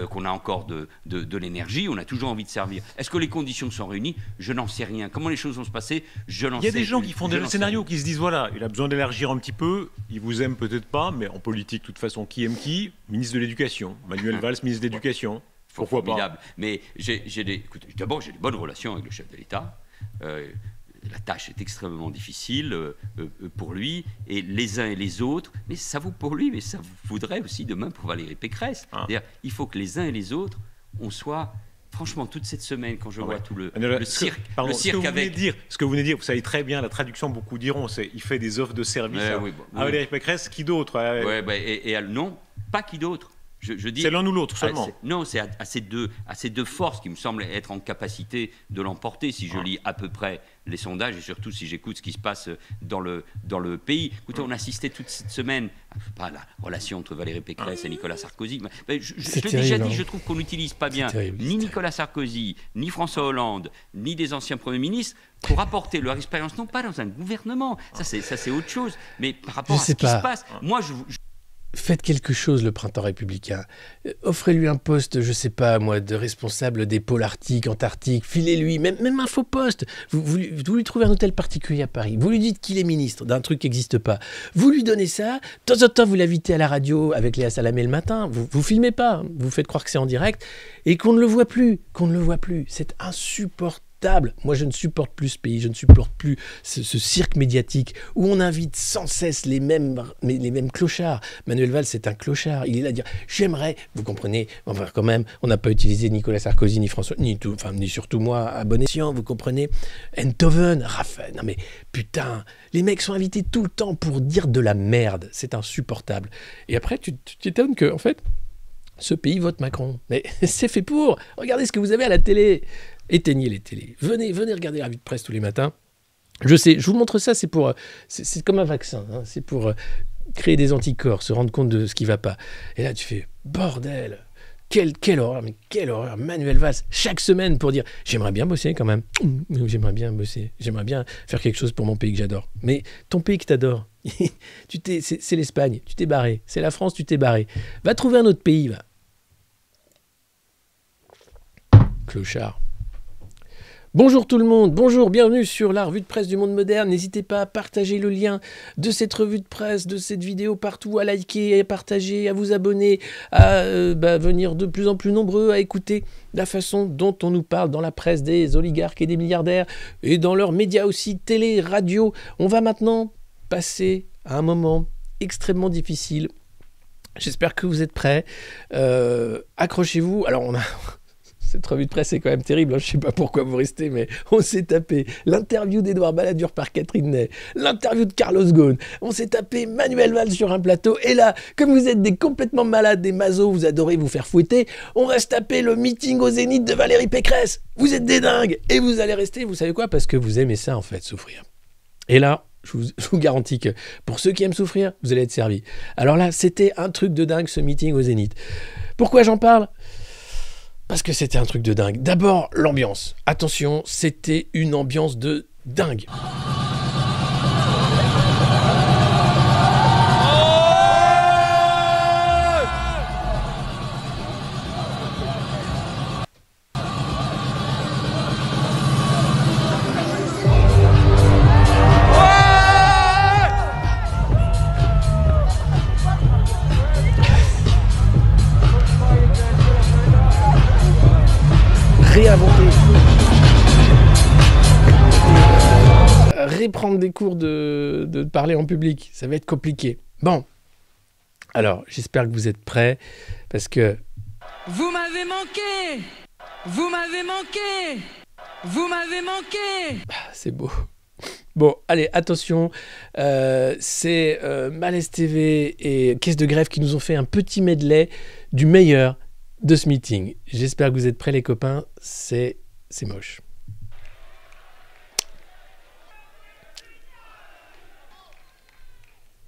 D: qu'on a encore de l'énergie, on a toujours envie de servir. Est-ce que les conditions sont réunies? Je n'en sais rien. Comment les choses vont se passer? Je n'en sais rien.
C: Il y a des gens qui font des scénarios, qui se disent voilà, il a besoin d'élargir un petit peu, il vous aime peut-être pas, mais en politique, de toute façon, qui aime qui? Ministre de l'Éducation. Manuel Valls, ministre de l'Éducation. Pourquoi pas?
D: Mais d'abord, j'ai des bonnes relations avec le chef de l'État. La tâche est extrêmement difficile pour lui, et les uns et les autres, mais ça vaut pour lui, mais ça vaudrait aussi demain pour Valérie Pécresse. C'est-à-dire, il faut que les uns et les autres, on soit... Franchement, toute cette semaine, quand je vois tout le cirque,
C: ce que vous venez de dire, vous savez très bien, la traduction, beaucoup diront, c'est il fait des offres de service à Valérie Pécresse, qui d'autre?
D: Non, pas qui d'autre. Je dis,
C: c'est l'un ou l'autre seulement.
D: Non, c'est à ces deux forces qui me semblent être en capacité de l'emporter, si je lis à peu près les sondages et surtout si j'écoute ce qui se passe dans le pays. Écoutez, on assistait toute cette semaine, pas la relation entre Valérie Pécresse et Nicolas Sarkozy. Je l'ai déjà dit, je trouve qu'on n'utilise pas bien ni Nicolas Sarkozy, ni François Hollande, ni des anciens premiers ministres pour apporter leur expérience, non pas dans un gouvernement, ça c'est autre chose, mais par rapport à ce qui se passe. Moi,
B: Faites quelque chose, le printemps républicain. Offrez-lui un poste, je sais pas moi, de responsable des pôles arctiques, antarctiques. Filez-lui, même un faux poste. Vous lui trouvez un hôtel particulier à Paris. Vous lui dites qu'il est ministre d'un truc qui n'existe pas. Vous lui donnez ça. De temps en temps, vous l'invitez à la radio avec Léa Salamé le matin. Vous filmez pas. Hein. Vous faites croire que c'est en direct. Et qu'on ne le voit plus. C'est insupportable. Moi, je ne supporte plus ce pays, je ne supporte plus ce cirque médiatique où on invite sans cesse les mêmes clochards. Manuel Valls, c'est un clochard. Il est là à dire « j'aimerais », vous comprenez, enfin quand même, on n'a pas utilisé Nicolas Sarkozy, ni François, ni surtout moi à bon escient, vous comprenez. Enthoven, Raphaël, non mais putain, les mecs sont invités tout le temps pour dire de la merde. C'est insupportable. Et après, tu t'étonnes que, en fait, ce pays vote Macron. Mais c'est fait pour. Regardez ce que vous avez à la télé. Éteignez les télés. Venez regarder la revue de presse tous les matins. Je sais, je vous montre ça, c'est comme un vaccin. Hein, c'est pour créer des anticorps, se rendre compte de ce qui ne va pas. Et là, tu fais, bordel, quelle horreur, mais quelle horreur. Manuel Valls, chaque semaine pour dire, j'aimerais bien bosser quand même. J'aimerais bien bosser. J'aimerais bien faire quelque chose pour mon pays que j'adore. Mais ton pays que t'adores, c'est l'Espagne, tu t'es barré. C'est la France, tu t'es barré. Va trouver un autre pays, va. Clochard. Bonjour tout le monde, bonjour, bienvenue sur la revue de presse du monde moderne. N'hésitez pas à partager le lien de cette revue de presse, de cette vidéo partout, à liker, à partager, à vous abonner, à venir de plus en plus nombreux à écouter la façon dont on nous parle dans la presse des oligarques et des milliardaires et dans leurs médias aussi, télé, radio. On va maintenant passer à un moment extrêmement difficile. J'espère que vous êtes prêts. Accrochez-vous. Alors on a... Cette revue de presse est quand même terrible, hein. Je ne sais pas pourquoi vous restez, mais on s'est tapé l'interview d'Édouard Balladur par Catherine Ney, l'interview de Carlos Ghosn, on s'est tapé Manuel Valls sur un plateau, et là, comme vous êtes des complètement malades, des mazos, vous adorez vous faire fouetter, on reste taper le meeting au Zénith de Valérie Pécresse. Vous êtes des dingues, et vous allez rester, vous savez quoi, parce que vous aimez ça en fait, souffrir. Et là, je vous garantis que pour ceux qui aiment souffrir, vous allez être servis. Alors là, c'était un truc de dingue ce meeting au Zénith. Pourquoi j'en parle ? Parce que c'était un truc de dingue. D'abord, l'ambiance. Attention, c'était une ambiance de dingue. Réinventer, reprendre des cours de parler en public, ça va être compliqué. Bon, alors j'espère que vous êtes prêts, parce que...
A: Vous m'avez manqué. Vous m'avez manqué. Vous m'avez manqué.
B: C'est beau. Bon, allez, attention, c'est Malaise TV et Caisse de Grève qui nous ont fait un petit medley du meilleur de ce meeting. J'espère que vous êtes prêts les copains, c'est moche.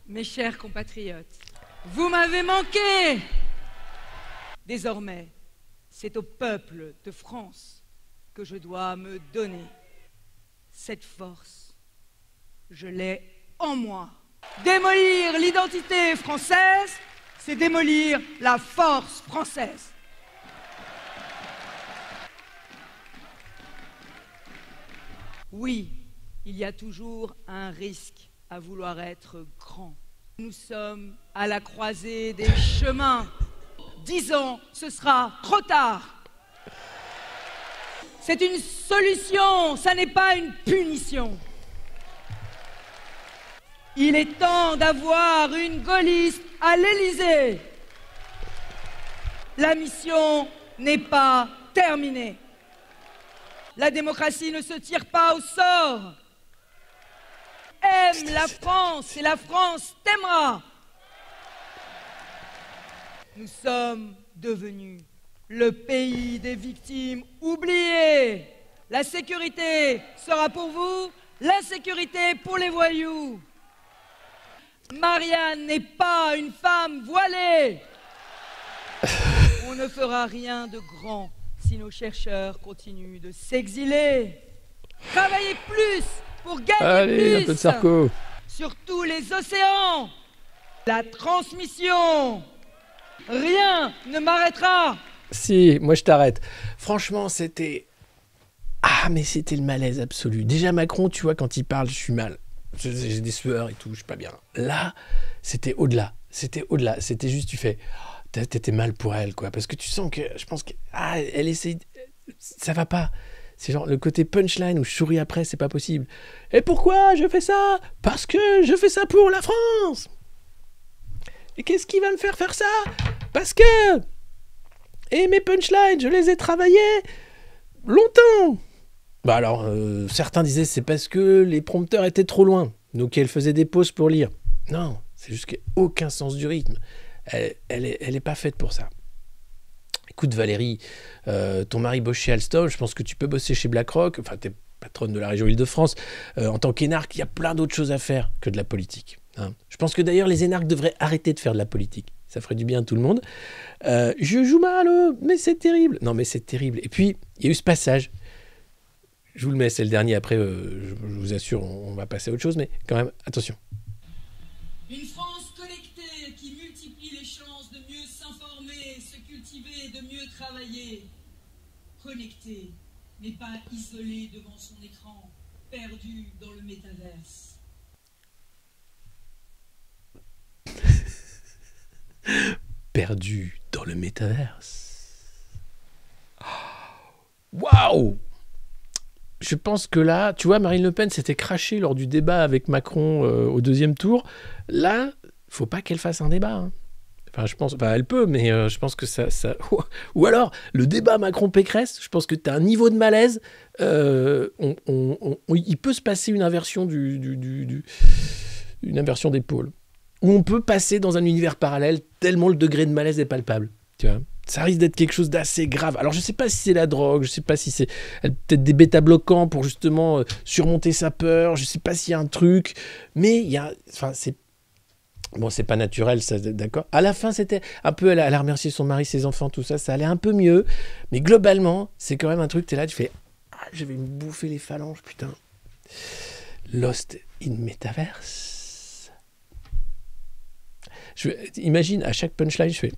E: Mes chers compatriotes, vous m'avez manqué. Désormais, c'est au peuple de France que je dois me donner. Cette force, je l'ai en moi. Démolir l'identité française, c'est démolir la force française. Oui, il y a toujours un risque à vouloir être grand. Nous sommes à la croisée des chemins. 10 ans, ce sera trop tard. C'est une solution, ça n'est pas une punition. Il est temps d'avoir une gaulliste à l'Élysée. La mission n'est pas terminée. La démocratie ne se tire pas au sort. Aime la France et la France t'aimera. Nous sommes devenus le pays des victimes oubliées. La sécurité sera pour vous, l'insécurité pour les voyous. Marianne n'est pas une femme voilée. On ne fera rien de grand si nos chercheurs continuent de s'exiler. Travaillez plus pour gagner
B: Allez,
E: plus.
B: un peu de Sarko.
E: Sur tous les océans. La transmission. Rien ne m'arrêtera.
B: Si, moi je t'arrête. Franchement, c'était... Ah, mais c'était le malaise absolu. Déjà, Macron, tu vois, quand il parle, je suis mal. J'ai des sueurs et tout, je suis pas bien. Là, c'était au-delà. C'était au-delà. C'était juste, tu fais... T'étais mal pour elle, quoi. Parce que tu sens que... Je pense qu'elle elle essaie... Ça va pas. C'est genre le côté punchline où je souris après, c'est pas possible. Et pourquoi je fais ça? Parce que je fais ça pour la France. Et qu'est-ce qui va me faire ça? Parce que... Et mes punchlines, je les ai travaillés longtemps. Bah alors, certains disaient c'est parce que les prompteurs étaient trop loin. Donc elle faisait des pauses pour lire. Non, c'est juste qu'il n'y a aucun sens du rythme. Elle est pas faite pour ça. Écoute Valérie, ton mari bosse chez Alstom, je pense que tu peux bosser chez BlackRock. Enfin, t'es patronne de la région Île-de-France. En tant qu'énarque, il y a plein d'autres choses à faire que de la politique. Hein. Je pense que d'ailleurs les énarques devraient arrêter de faire de la politique. Ça ferait du bien à tout le monde. Je joue mal, mais c'est terrible. Non, mais c'est terrible. Et puis, il y a eu ce passage. Je vous le mets, c'est le dernier. Après, je vous assure, on va passer à autre chose. Mais quand même, attention.
E: Une France connectée qui multiplie les chances de mieux s'informer, se cultiver, de mieux travailler. Connectée, mais pas isolée devant son écran, perdue dans le métaverse.
B: Perdu dans le métaverse. Waouh! Je pense que là, tu vois, Marine Le Pen s'était crachée lors du débat avec Macron au deuxième tour. Là, faut pas qu'elle fasse un débat. Hein. Enfin, je pense, enfin, elle peut, mais je pense que ça... Ou alors, le débat Macron-Pécresse, je pense que tu as un niveau de malaise. Il peut se passer une inversion une inversion des pôles. Où on peut passer dans un univers parallèle tellement le degré de malaise est palpable. Tu vois, ça risque d'être quelque chose d'assez grave. Alors je sais pas si c'est la drogue, je sais pas si c'est peut-être des bêta-bloquants pour justement surmonter sa peur, je sais pas s'il y a un truc, mais il y a, enfin c'est bon, c'est pas naturel, ça, d'accord. À la fin, c'était un peu, elle a remercié son mari, ses enfants, tout ça, ça allait un peu mieux, mais globalement, c'est quand même un truc. T'es là, tu fais, je vais me bouffer les phalanges, putain. Lost in Metaverse. Imagine, à chaque punchline, je fais...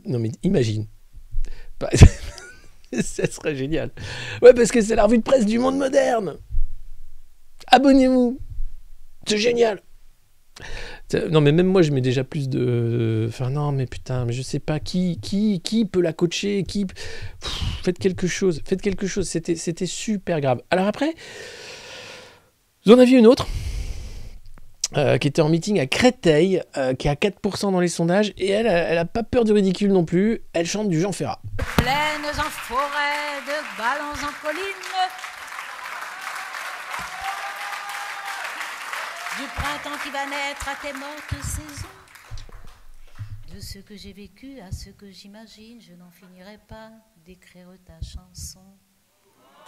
B: Non, mais imagine. Ça serait génial. Ouais, parce que c'est la revue de presse du monde moderne. Abonnez-vous. C'est génial. Non, mais même moi, je mets déjà plus de... Enfin, non, mais putain, mais je sais pas qui peut la coacher, faites quelque chose. Faites quelque chose. C'était super grave. Alors après, vous en aviez une autre qui était en meeting à Créteil, qui a 4% dans les sondages, et elle a pas peur du ridicule non plus, elle chante du Jean Ferrat.
F: Plaines en forêt, de ballons en colline, du printemps qui va naître à tes mortes saisons, de ce que j'ai vécu à ce que j'imagine, je n'en finirai pas d'écrire ta chanson,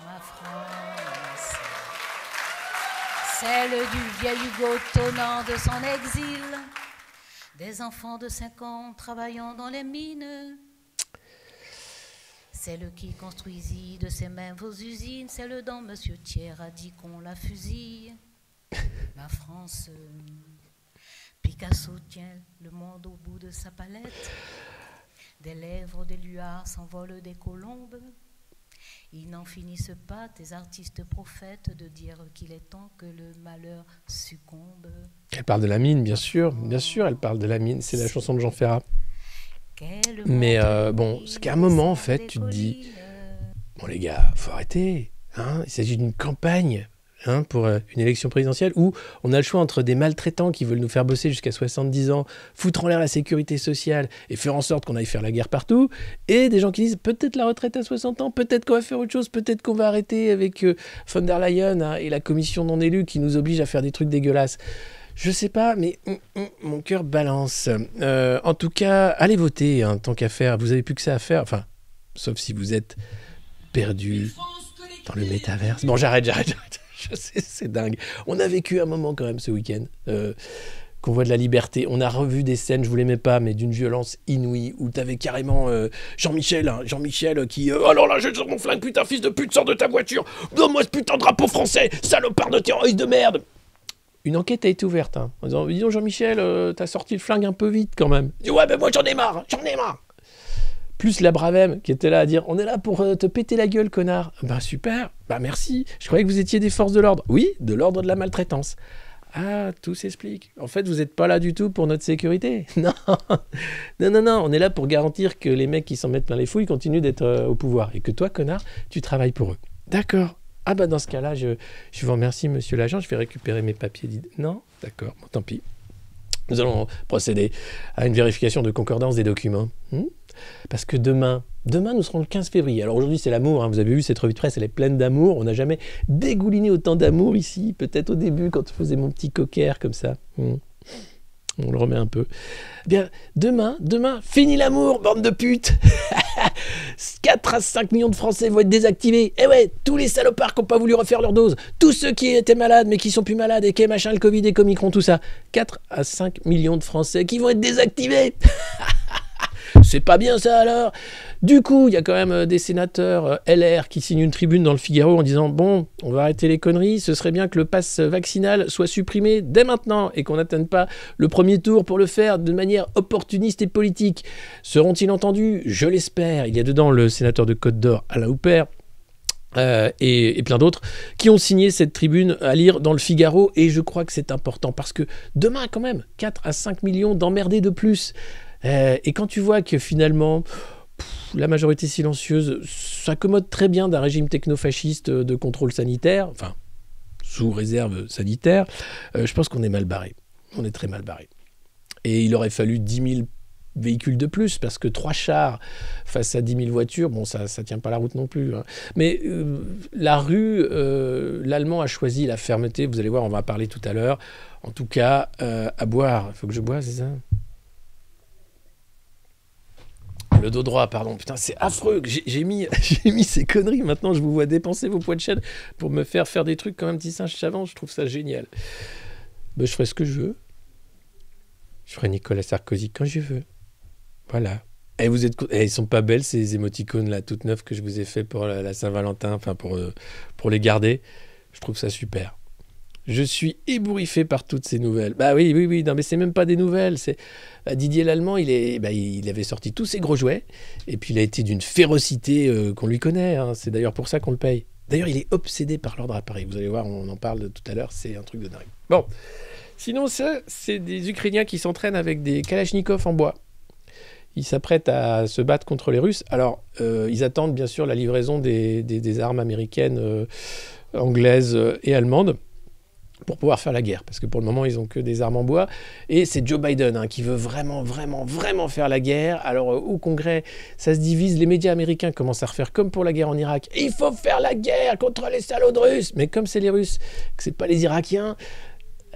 F: ma France. Celle du vieil Hugo tonnant de son exil, des enfants de 5 ans travaillant dans les mines, celle qui construisit de ses mains vos usines, celle dont Monsieur Thiers a dit qu'on la fusille. Ma France, Picasso tient le monde au bout de sa palette. Des lèvres des luards s'envolent des colombes. Ils n'en finissent pas, tes artistes prophètes, de dire qu'il est temps que le malheur succombe.
B: Elle parle de la mine, bien sûr, elle parle de la mine, c'est la chanson de Jean Ferrat. Mais bon, c'est qu'à un moment, en fait, tu te dis, bon les gars, faut arrêter, hein, il s'agit d'une campagne. Hein, pour une élection présidentielle où on a le choix entre des maltraitants qui veulent nous faire bosser jusqu'à 70 ans, foutre en l'air la sécurité sociale et faire en sorte qu'on aille faire la guerre partout, et des gens qui disent peut-être la retraite à 60 ans, peut-être qu'on va faire autre chose, peut-être qu'on va arrêter avec von der Leyen hein, et la commission non élue qui nous oblige à faire des trucs dégueulasses. Je sais pas, mais mon cœur balance. En tout cas, allez voter, hein, tant qu'à faire. Vous avez plus que ça à faire, enfin, sauf si vous êtes perdu dans le métaverse. Bon, j'arrête. Je sais, c'est dingue. On a vécu un moment quand même ce week-end. Convoi de la liberté. On a revu des scènes, je vous l'aimais pas, mais d'une violence inouïe, où t'avais carrément Jean-Michel qui... alors là, je sors mon flingue, putain, fils de pute, sors de ta voiture. Donne-moi ce putain de drapeau français, salopard de terroriste de merde. Une enquête a été ouverte, hein, en disant, dis donc Jean-Michel, t'as sorti le flingue un peu vite quand même. Il dit, ouais, ben moi j'en ai marre. Plus la Bravem qui était là à dire « On est là pour te péter la gueule, connard !» Ben super, ben merci. Je croyais que vous étiez des forces de l'ordre. Oui, de l'ordre de la maltraitance. Ah, tout s'explique. En fait, vous n'êtes pas là du tout pour notre sécurité. Non, on est là pour garantir que les mecs qui s'en mettent plein les fouilles continuent d'être au pouvoir. Et que toi, connard, tu travailles pour eux. D'accord. Ah bah dans ce cas-là, je vous remercie, monsieur l'agent. Je vais récupérer mes papiers. Non ? D'accord, bon, tant pis. Nous allons procéder à une vérification de concordance des documents. Parce que demain, nous serons le 15 février. Alors aujourd'hui, c'est l'amour. Hein. Vous avez vu, cette revue de presse, elle est pleine d'amour. On n'a jamais dégouliné autant d'amour ici. Peut-être au début, quand je faisais mon petit cocker comme ça. On le remet un peu. Bien, demain, fini l'amour, bande de putes. 4 à 5 millions de Français vont être désactivés. Et ouais, tous les salopards qui n'ont pas voulu refaire leur dose. Tous ceux qui étaient malades, mais qui sont plus malades, et qui machin, le Covid, et Comicron, tout ça. 4 à 5 millions de Français qui vont être désactivés. C'est pas bien ça alors. Du coup, il y a quand même des sénateurs LR qui signent une tribune dans le Figaro en disant « Bon, on va arrêter les conneries, ce serait bien que le pass vaccinal soit supprimé dès maintenant et qu'on n'atteigne pas le premier tour pour le faire de manière opportuniste et politique. » Seront-ils entendus ? Je l'espère. Il y a dedans le sénateur de Côte d'Or, Alain Houpert, et plein d'autres qui ont signé cette tribune à lire dans le Figaro, et je crois que c'est important parce que demain quand même 4 à 5 millions d'emmerdés de plus. Et quand tu vois que finalement la majorité silencieuse s'accommode très bien d'un régime technofasciste de contrôle sanitaire, enfin sous réserve sanitaire, je pense qu'on est mal barré. On est très mal barré. Et il aurait fallu 10 000 véhicules de plus, parce que 3 chars face à 10 000 voitures, bon, ça tient pas la route non plus. Hein. Mais la rue, l'Allemand a choisi la fermeté. Vous allez voir, on va en parler tout à l'heure. En tout cas, à boire. Il faut que je boive, c'est ça ? Le dos droit, pardon. Putain, c'est affreux. J'ai mis ces conneries. Maintenant, je vous vois dépenser vos poids de chaîne pour me faire des trucs comme un petit singe savant. Je trouve ça génial. Ben, je ferai ce que je veux. Je ferai Nicolas Sarkozy quand je veux. Voilà. Et vous êtes... ils sont pas belles, ces émoticônes là, toutes neuves que je vous ai fait pour la Saint-Valentin, enfin pour les garder. Je trouve ça super. Je suis ébouriffé par toutes ces nouvelles. Bah oui, non mais c'est même pas des nouvelles. C'est Didier Lallemand, il avait sorti tous ses gros jouets, et puis il a été d'une férocité qu'on lui connaît. Hein. C'est d'ailleurs pour ça qu'on le paye. D'ailleurs, il est obsédé par l'ordre à Paris. Vous allez voir, on en parle tout à l'heure, c'est un truc de dingue. Bon, sinon ça, c'est des Ukrainiens qui s'entraînent avec des kalachnikovs en bois. Ils s'apprêtent à se battre contre les Russes. Alors, ils attendent bien sûr la livraison des armes américaines, anglaises et allemandes, pour pouvoir faire la guerre, parce que pour le moment, ils n'ont que des armes en bois. Et c'est Joe Biden qui veut vraiment faire la guerre. Alors, au Congrès, ça se divise. Les médias américains commencent à refaire comme pour la guerre en Irak. Il faut faire la guerre contre les salauds de Russes. Mais comme c'est les Russes, que c'est pas les Irakiens,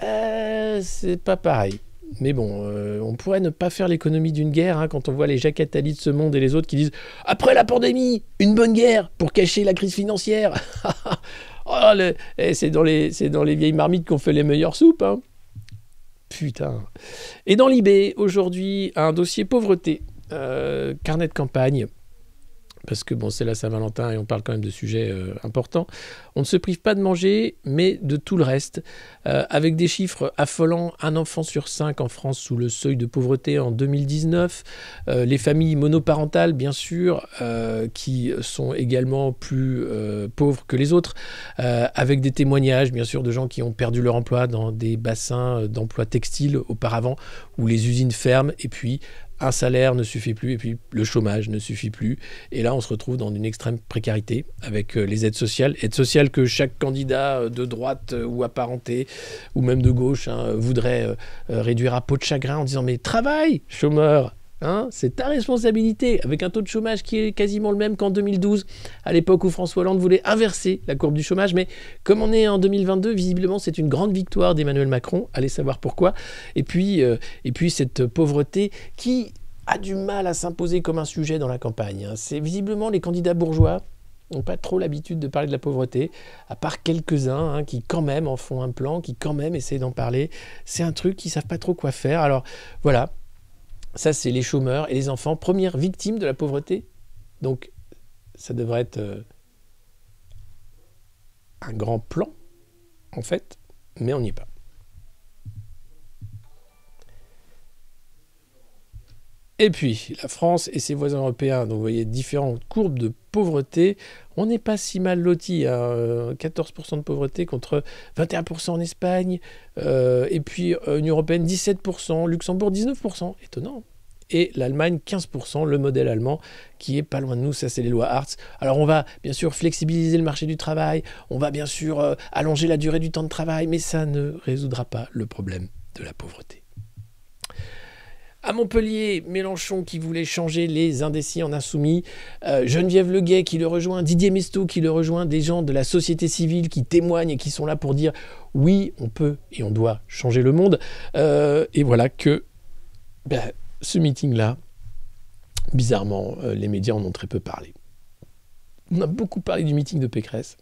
B: c'est pas pareil. Mais bon, on pourrait ne pas faire l'économie d'une guerre quand on voit les Jacques Attali de ce monde et les autres qui disent « Après la pandémie, une bonne guerre pour cacher la crise financière !» Oh, c'est dans les vieilles marmites qu'on fait les meilleures soupes. Hein. Putain. Et dans l'IB, aujourd'hui, un dossier pauvreté, carnet de campagne. parce que bon, c'est la Saint-Valentin et on parle quand même de sujets importants. On ne se prive pas de manger, mais de tout le reste. Avec des chiffres affolants, 1 enfant sur 5 en France sous le seuil de pauvreté en 2019. Les familles monoparentales, bien sûr, qui sont également plus pauvres que les autres, avec des témoignages, bien sûr, de gens qui ont perdu leur emploi dans des bassins d'emploi textile auparavant, où les usines ferment, et puis un salaire ne suffit plus, et puis le chômage ne suffit plus. Et là, on se retrouve dans une extrême précarité avec les aides sociales que chaque candidat de droite ou apparenté, ou même de gauche, voudrait réduire à peau de chagrin en disant « Mais travaille, chômeur !» c'est ta responsabilité, avec un taux de chômage qui est quasiment le même qu'en 2012, à l'époque où François Hollande voulait inverser la courbe du chômage. Mais comme on est en 2022, visiblement, c'est une grande victoire d'Emmanuel Macron. Allez savoir pourquoi. Et puis cette pauvreté qui a du mal à s'imposer comme un sujet dans la campagne. C'est visiblement les candidats bourgeois n'ont pas trop l'habitude de parler de la pauvreté, à part quelques-uns qui quand même en font un plan, qui quand même essaient d'en parler. C'est un truc qu'ils ne savent pas trop quoi faire. Alors voilà. Ça, c'est les chômeurs et les enfants, premières victimes de la pauvreté. Donc, ça devrait être un grand plan, en fait, mais on n'y est pas. Et puis, la France et ses voisins européens, donc vous voyez différentes courbes de pauvreté. On n'est pas si mal lotis, 14% de pauvreté contre 21% en Espagne, et puis Union européenne 17%, Luxembourg 19%, étonnant. Et l'Allemagne 15%, le modèle allemand qui est pas loin de nous, ça c'est les lois Hartz. Alors on va bien sûr flexibiliser le marché du travail, on va bien sûr allonger la durée du temps de travail, mais ça ne résoudra pas le problème de la pauvreté. À Montpellier, Mélenchon qui voulait changer les indécis en insoumis, Geneviève Leguet qui le rejoint, Didier Mestou qui le rejoint, des gens de la société civile qui témoignent et qui sont là pour dire oui, on peut et on doit changer le monde. Et voilà que ce meeting-là, bizarrement, les médias en ont très peu parlé. On a beaucoup parlé du meeting de Pécresse,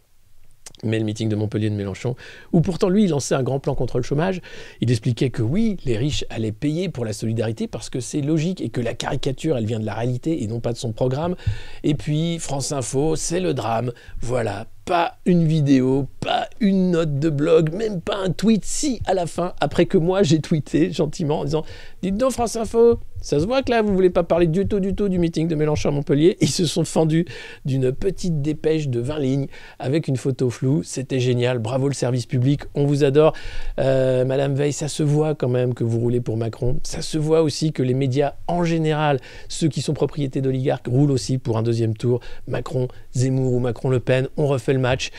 B: mais le meeting de Montpellier de Mélenchon, où pourtant lui, il lançait un grand plan contre le chômage, il expliquait que oui, les riches allaient payer pour la solidarité parce que c'est logique et que la caricature, elle vient de la réalité et non pas de son programme. Et puis, France Info, c'est le drame. Voilà, pas une vidéo, pas une note de blog, même pas un tweet, si à la fin, après que moi j'ai tweeté gentiment en disant « Dites donc France Info, ça se voit que là vous voulez pas parler du tout du meeting de Mélenchon à Montpellier ». Ils se sont fendus d'une petite dépêche de 20 lignes avec une photo floue, c'était génial, bravo le service public, on vous adore. Madame Veil, ça se voit quand même que vous roulez pour Macron, ça se voit aussi que les médias en général, ceux qui sont propriétés d'oligarques, roulent aussi pour un deuxième tour, Macron, Zemmour ou Macron-Le Pen, on refait le match.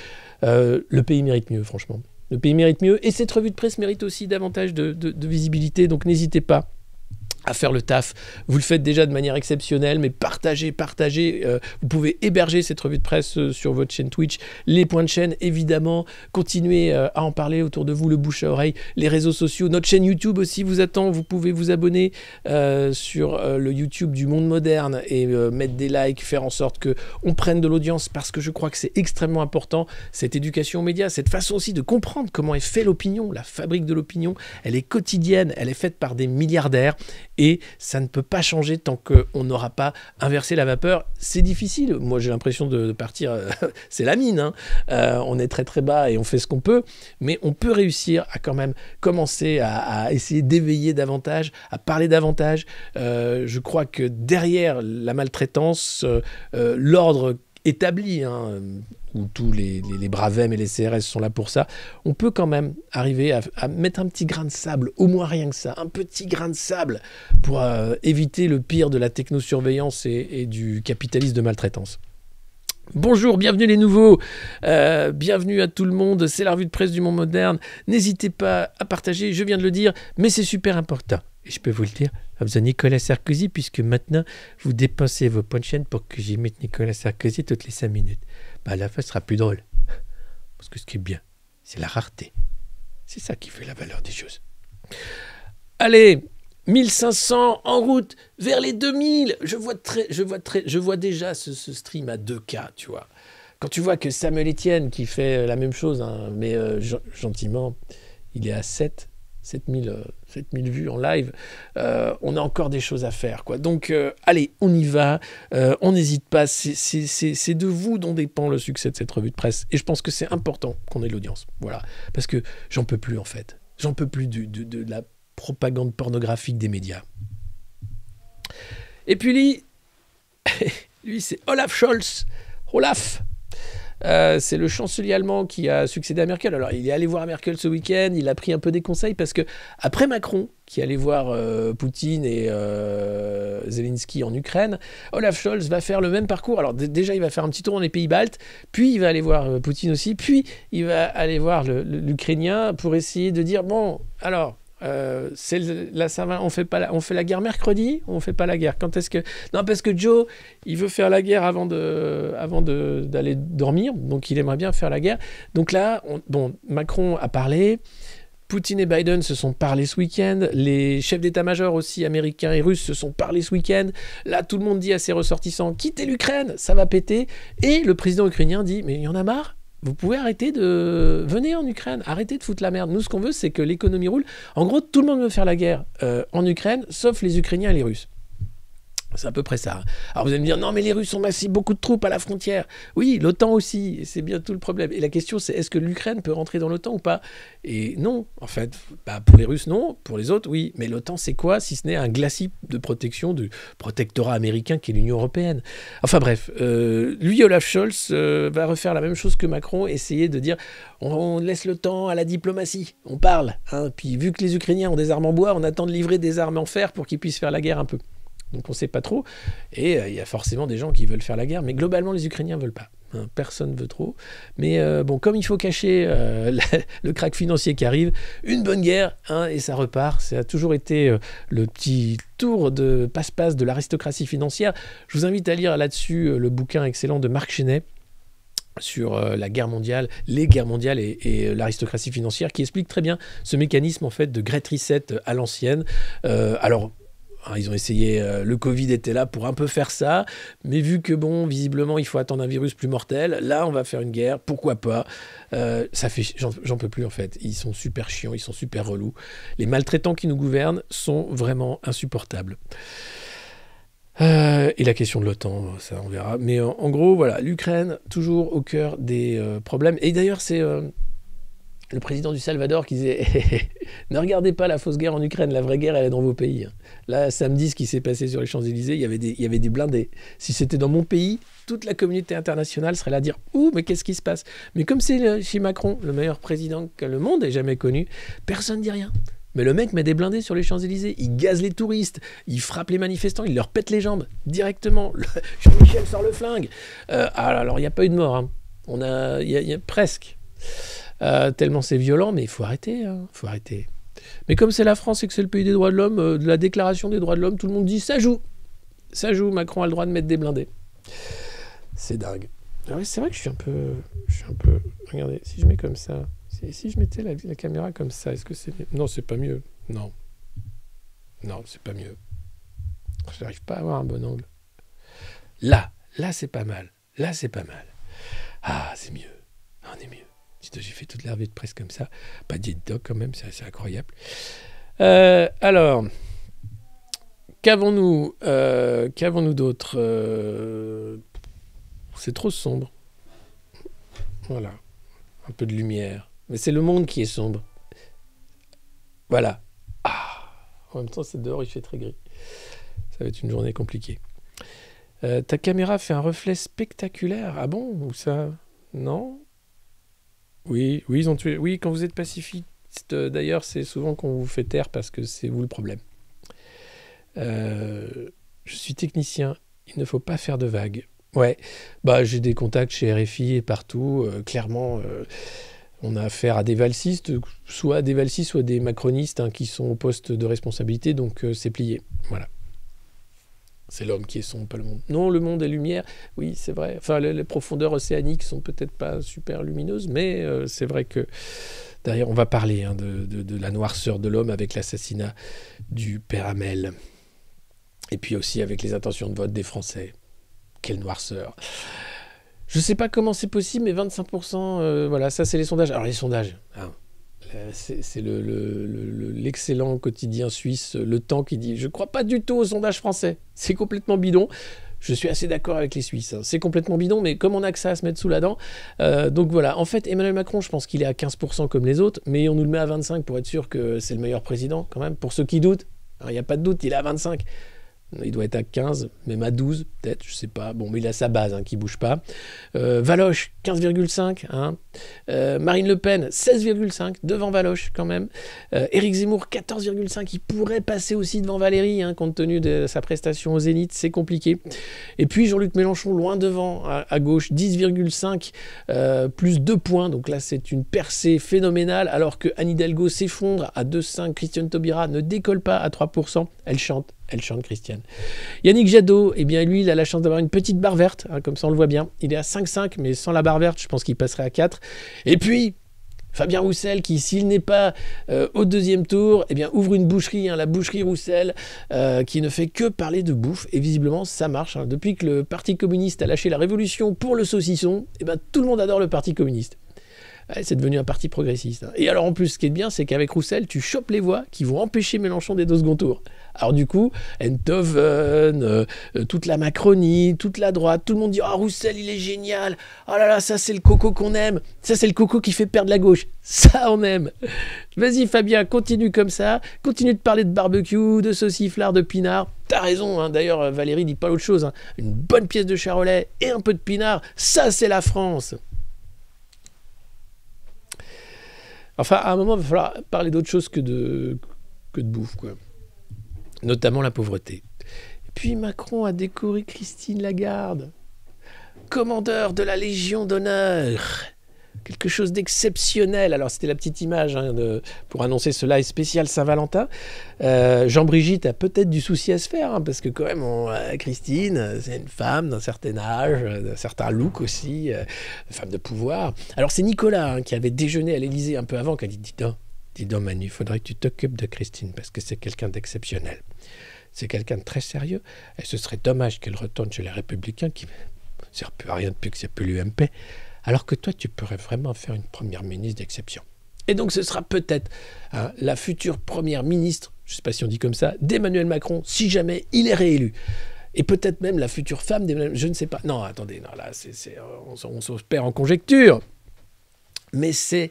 B: Le pays mérite mieux, franchement. Le pays mérite mieux et cette revue de presse mérite aussi davantage de visibilité, donc n'hésitez pas à faire le taf. Vous le faites déjà de manière exceptionnelle, mais partagez. Vous pouvez héberger cette revue de presse sur votre chaîne Twitch, les points de chaîne, évidemment. Continuez à en parler autour de vous, le bouche à oreille, les réseaux sociaux. Notre chaîne YouTube aussi vous attend. Vous pouvez vous abonner sur le YouTube du Monde Moderne et mettre des likes, faire en sorte qu'on prenne de l'audience parce que je crois que c'est extrêmement important, cette éducation aux médias, cette façon aussi de comprendre comment est fait l'opinion, la fabrique de l'opinion. Elle est quotidienne, elle est faite par des milliardaires. Et ça ne peut pas changer tant qu'on n'aura pas inversé la vapeur. C'est difficile. Moi, j'ai l'impression de partir. C'est la mine. On est très, très bas et on fait ce qu'on peut. Mais on peut réussir à quand même commencer à essayer d'éveiller davantage, à parler davantage. Je crois que derrière la maltraitance, l'ordre établi, où tous les Bravem et les CRS sont là pour ça, on peut quand même arriver à mettre un petit grain de sable, au moins rien que ça, un petit grain de sable pour éviter le pire de la technosurveillance et du capitalisme de maltraitance. Bonjour, bienvenue les nouveaux, bienvenue à tout le monde, c'est la revue de presse du Monde Moderne. N'hésitez pas à partager, je viens de le dire, mais c'est super important. Et je peux vous le dire, à besoin de Nicolas Sarkozy, puisque maintenant, vous dépensez vos points de chaîne pour que j'y mette Nicolas Sarkozy toutes les 5 minutes. À la fin, ce sera plus drôle. Parce que ce qui est bien, c'est la rareté. C'est ça qui fait la valeur des choses. Allez, 1500 en route vers les 2000. Je vois déjà ce stream à 2K, tu vois. Quand tu vois que Samuel Etienne, qui fait la même chose, mais gentiment, il est à 7. 7000 vues en live, on a encore des choses à faire, quoi. Donc, allez, on y va, on n'hésite pas, c'est de vous dont dépend le succès de cette revue de presse, et je pense que c'est important qu'on ait l'audience, voilà, parce que j'en peux plus, en fait. J'en peux plus de la propagande pornographique des médias. Et puis lui c'est Olaf Scholz. Olaf, c'est le chancelier allemand qui a succédé à Merkel. Alors, il est allé voir Merkel ce week-end, il a pris un peu des conseils, parce que après Macron, qui allait voir Poutine et Zelensky en Ukraine, Olaf Scholz va faire le même parcours. Alors, déjà, il va faire un petit tour dans les pays baltes, puis il va aller voir Poutine aussi, puis il va aller voir l'Ukrainien pour essayer de dire, bon, alors... là, ça va, on fait la guerre mercredi, on fait pas la guerre. Quand est-ce que... Non, parce que Joe, il veut faire la guerre avant d'aller dormir, donc il aimerait bien faire la guerre. Donc là, Macron a parlé, Poutine et Biden se sont parlé ce week-end, les chefs d'état-major aussi américains et russes se sont parlé ce week-end. Là, tout le monde dit à ses ressortissants, quittez l'Ukraine, ça va péter. Et le président ukrainien dit, mais il y en a marre. Vous pouvez arrêter de... Venez en Ukraine, arrêtez de foutre la merde. Nous, ce qu'on veut, c'est que l'économie roule. En gros, tout le monde veut faire la guerre en Ukraine, sauf les Ukrainiens et les Russes. C'est à peu près ça. Alors vous allez me dire, non mais les Russes ont massé beaucoup de troupes à la frontière. Oui, l'OTAN aussi, et c'est bien tout le problème. Et la question c'est, est-ce que l'Ukraine peut rentrer dans l'OTAN ou pas? Et non, en fait, pour les Russes non, pour les autres oui. Mais l'OTAN c'est quoi si ce n'est un glacis de protection du protectorat américain qui est l'Union européenne? Enfin bref, lui Olaf Scholz va refaire la même chose que Macron, essayer de dire, on laisse le temps à la diplomatie, on parle. Hein, puis vu que les Ukrainiens ont des armes en bois, on attend de livrer des armes en fer pour qu'ils puissent faire la guerre un peu. Donc on ne sait pas trop, et il y a forcément des gens qui veulent faire la guerre, mais globalement les Ukrainiens ne veulent pas, hein, personne ne veut trop, mais bon, comme il faut cacher le krach financier qui arrive, une bonne guerre, hein, et ça repart, ça a toujours été le petit tour de passe-passe de l'aristocratie financière. Je vous invite à lire là-dessus le bouquin excellent de Marc Chenet, sur la guerre mondiale, les guerres mondiales et l'aristocratie financière, qui explique très bien ce mécanisme en fait de Great Reset à l'ancienne. Alors, ils ont essayé, le Covid était là pour un peu faire ça, mais vu que bon, visiblement, il faut attendre un virus plus mortel, là, on va faire une guerre, pourquoi pas. J'en peux plus en fait. Ils sont super chiants, ils sont super relous. Les maltraitants qui nous gouvernent sont vraiment insupportables. Et la question de l'OTAN, ça on verra. Mais en gros, voilà, l'Ukraine, toujours au cœur des problèmes. Et d'ailleurs, c'est... le président du Salvador qui disait « Ne regardez pas la fausse guerre en Ukraine, la vraie guerre, elle est dans vos pays. » Là, samedi, ce qui s'est passé sur les Champs-Élysées, il y avait des blindés. Si c'était dans mon pays, toute la communauté internationale serait là à dire « Ouh, mais qu'est-ce qui se passe ?» Mais comme c'est chez Macron, le meilleur président que le monde ait jamais connu, personne ne dit rien. Mais le mec met des blindés sur les Champs-Élysées, il gaze les touristes, il frappe les manifestants, il leur pète les jambes directement. Jean-Michel sort le flingue. Alors, il n'y a pas eu de mort. Hein. Il y a presque... tellement c'est violent, mais il faut arrêter, hein, faut arrêter. Mais comme c'est la France et que c'est le pays des droits de l'homme, de la déclaration des droits de l'homme, tout le monde dit ça joue, Macron a le droit de mettre des blindés. C'est dingue. Ah oui, c'est vrai que je suis un peu, regardez, si je mets comme ça, si je mettais la caméra comme ça, est-ce que c'est mieux? Non, c'est pas mieux. Non, c'est pas mieux. J'arrive pas à avoir un bon angle. Là c'est pas mal. Là c'est pas mal. Ah, c'est mieux. On est mieux. J'ai fait toute la revue de presse comme ça. Pas de dog quand même, c'est incroyable. Alors, qu'avons-nous d'autre? C'est trop sombre. Voilà. Un peu de lumière. Mais c'est le monde qui est sombre. Voilà. En même temps, c'est dehors, il fait très gris. Ça va être une journée compliquée. Ta caméra fait un reflet spectaculaire. Ah bon? Ou ça? Non? Oui, ils ont tué. Oui, quand vous êtes pacifiste, d'ailleurs, c'est souvent qu'on vous fait taire parce que c'est vous le problème. Je suis technicien. Il ne faut pas faire de vagues. Ouais, j'ai des contacts chez RFI et partout. Clairement, on a affaire à des valsistes, soit des valsistes, soit des macronistes hein, qui sont au poste de responsabilité, donc c'est plié. Voilà. C'est l'homme qui est sombre, pas le monde. Non, le monde est lumière, oui, c'est vrai. Enfin, les profondeurs océaniques sont peut-être pas super lumineuses, mais c'est vrai que derrière, on va parler hein, de la noirceur de l'homme avec l'assassinat du père Hamel. Et puis aussi avec les intentions de vote des Français. Quelle noirceur. Je ne sais pas comment c'est possible, mais 25%, voilà, ça c'est les sondages. Alors les sondages, hein, C'est l'excellent quotidien suisse, Le Temps, qui dit « Je ne crois pas du tout au sondage français. C'est complètement bidon. » Je suis assez d'accord avec les Suisses. Hein. C'est complètement bidon, mais comme on a que ça à se mettre sous la dent. Donc voilà, en fait, Emmanuel Macron, je pense qu'il est à 15% comme les autres, mais on nous le met à 25% pour être sûr que c'est le meilleur président, quand même. Pour ceux qui doutent, il n'y a pas de doute, il est à 25%. Il doit être à 15, même à 12, peut-être, je sais pas. Bon, mais il a sa base qui bouge pas. Valoche, 15,5. Hein. Marine Le Pen, 16,5, devant Valoche quand même. Éric Zemmour, 14,5. Il pourrait passer aussi devant Valérie, compte tenu de sa prestation au Zénith. C'est compliqué. Et puis Jean-Luc Mélenchon, loin devant, à gauche, 10,5, plus 2 points. Donc là, c'est une percée phénoménale. Alors que Anne Hidalgo s'effondre à 2,5. Christiane Taubira ne décolle pas à 3%. Elle chante, Christiane. Yannick Jadot, eh bien lui, il a la chance d'avoir une petite barre verte, comme ça on le voit bien. Il est à 5,5, mais sans la barre verte, je pense qu'il passerait à 4. Et puis, Fabien Roussel, qui, s'il n'est pas au deuxième tour, eh bien ouvre une boucherie, la boucherie Roussel, qui ne fait que parler de bouffe. Et visiblement, ça marche. Depuis que le Parti communiste a lâché la révolution pour le saucisson, eh bien, tout le monde adore le Parti communiste. C'est devenu un parti progressiste. Et alors en plus, ce qui est bien, c'est qu'avec Roussel, tu chopes les voix qui vont empêcher Mélenchon d'être au second tour. Alors du coup, Enthoven, toute la Macronie, toute la droite, tout le monde dit « Ah, Roussel, il est génial. Oh là là, ça c'est le coco qu'on aime. Ça c'est le coco qui fait perdre la gauche. Ça on aime. » Vas-y Fabien, continue comme ça. Continue de parler de barbecue, de sauciflard, de pinard. T'as raison, d'ailleurs Valérie dit pas l'autre chose. Une bonne pièce de charolais et un peu de pinard, ça c'est la France. Enfin, à un moment, il va falloir parler d'autre chose que de bouffe, quoi. Notamment la pauvreté. Et puis Macron a décoré Christine Lagarde, commandeur de la Légion d'honneur. Quelque chose d'exceptionnel. Alors, c'était la petite image pour annoncer ce live spécial Saint-Valentin. Jean-Brigitte a peut-être du souci à se faire, parce que quand même, Christine, c'est une femme d'un certain âge, d'un certain look aussi, une femme de pouvoir. Alors, c'est Nicolas qui avait déjeuné à l'Élysée un peu avant, qui a dit « Dis donc Manu, il faudrait que tu t'occupes de Christine, parce que c'est quelqu'un d'exceptionnel. C'est quelqu'un de très sérieux, et ce serait dommage qu'elle retourne chez les Républicains, qui ne servent plus à rien depuis que c'est plus l'UMP. Alors que toi, tu pourrais vraiment faire une première ministre d'exception. » Et donc, ce sera peut-être la future première ministre, je ne sais pas si on dit comme ça, d'Emmanuel Macron, si jamais il est réélu. Et peut-être même la future femme d'Emmanuel, je ne sais pas. Non, attendez, non, là, on se perd en conjecture. Mais c'est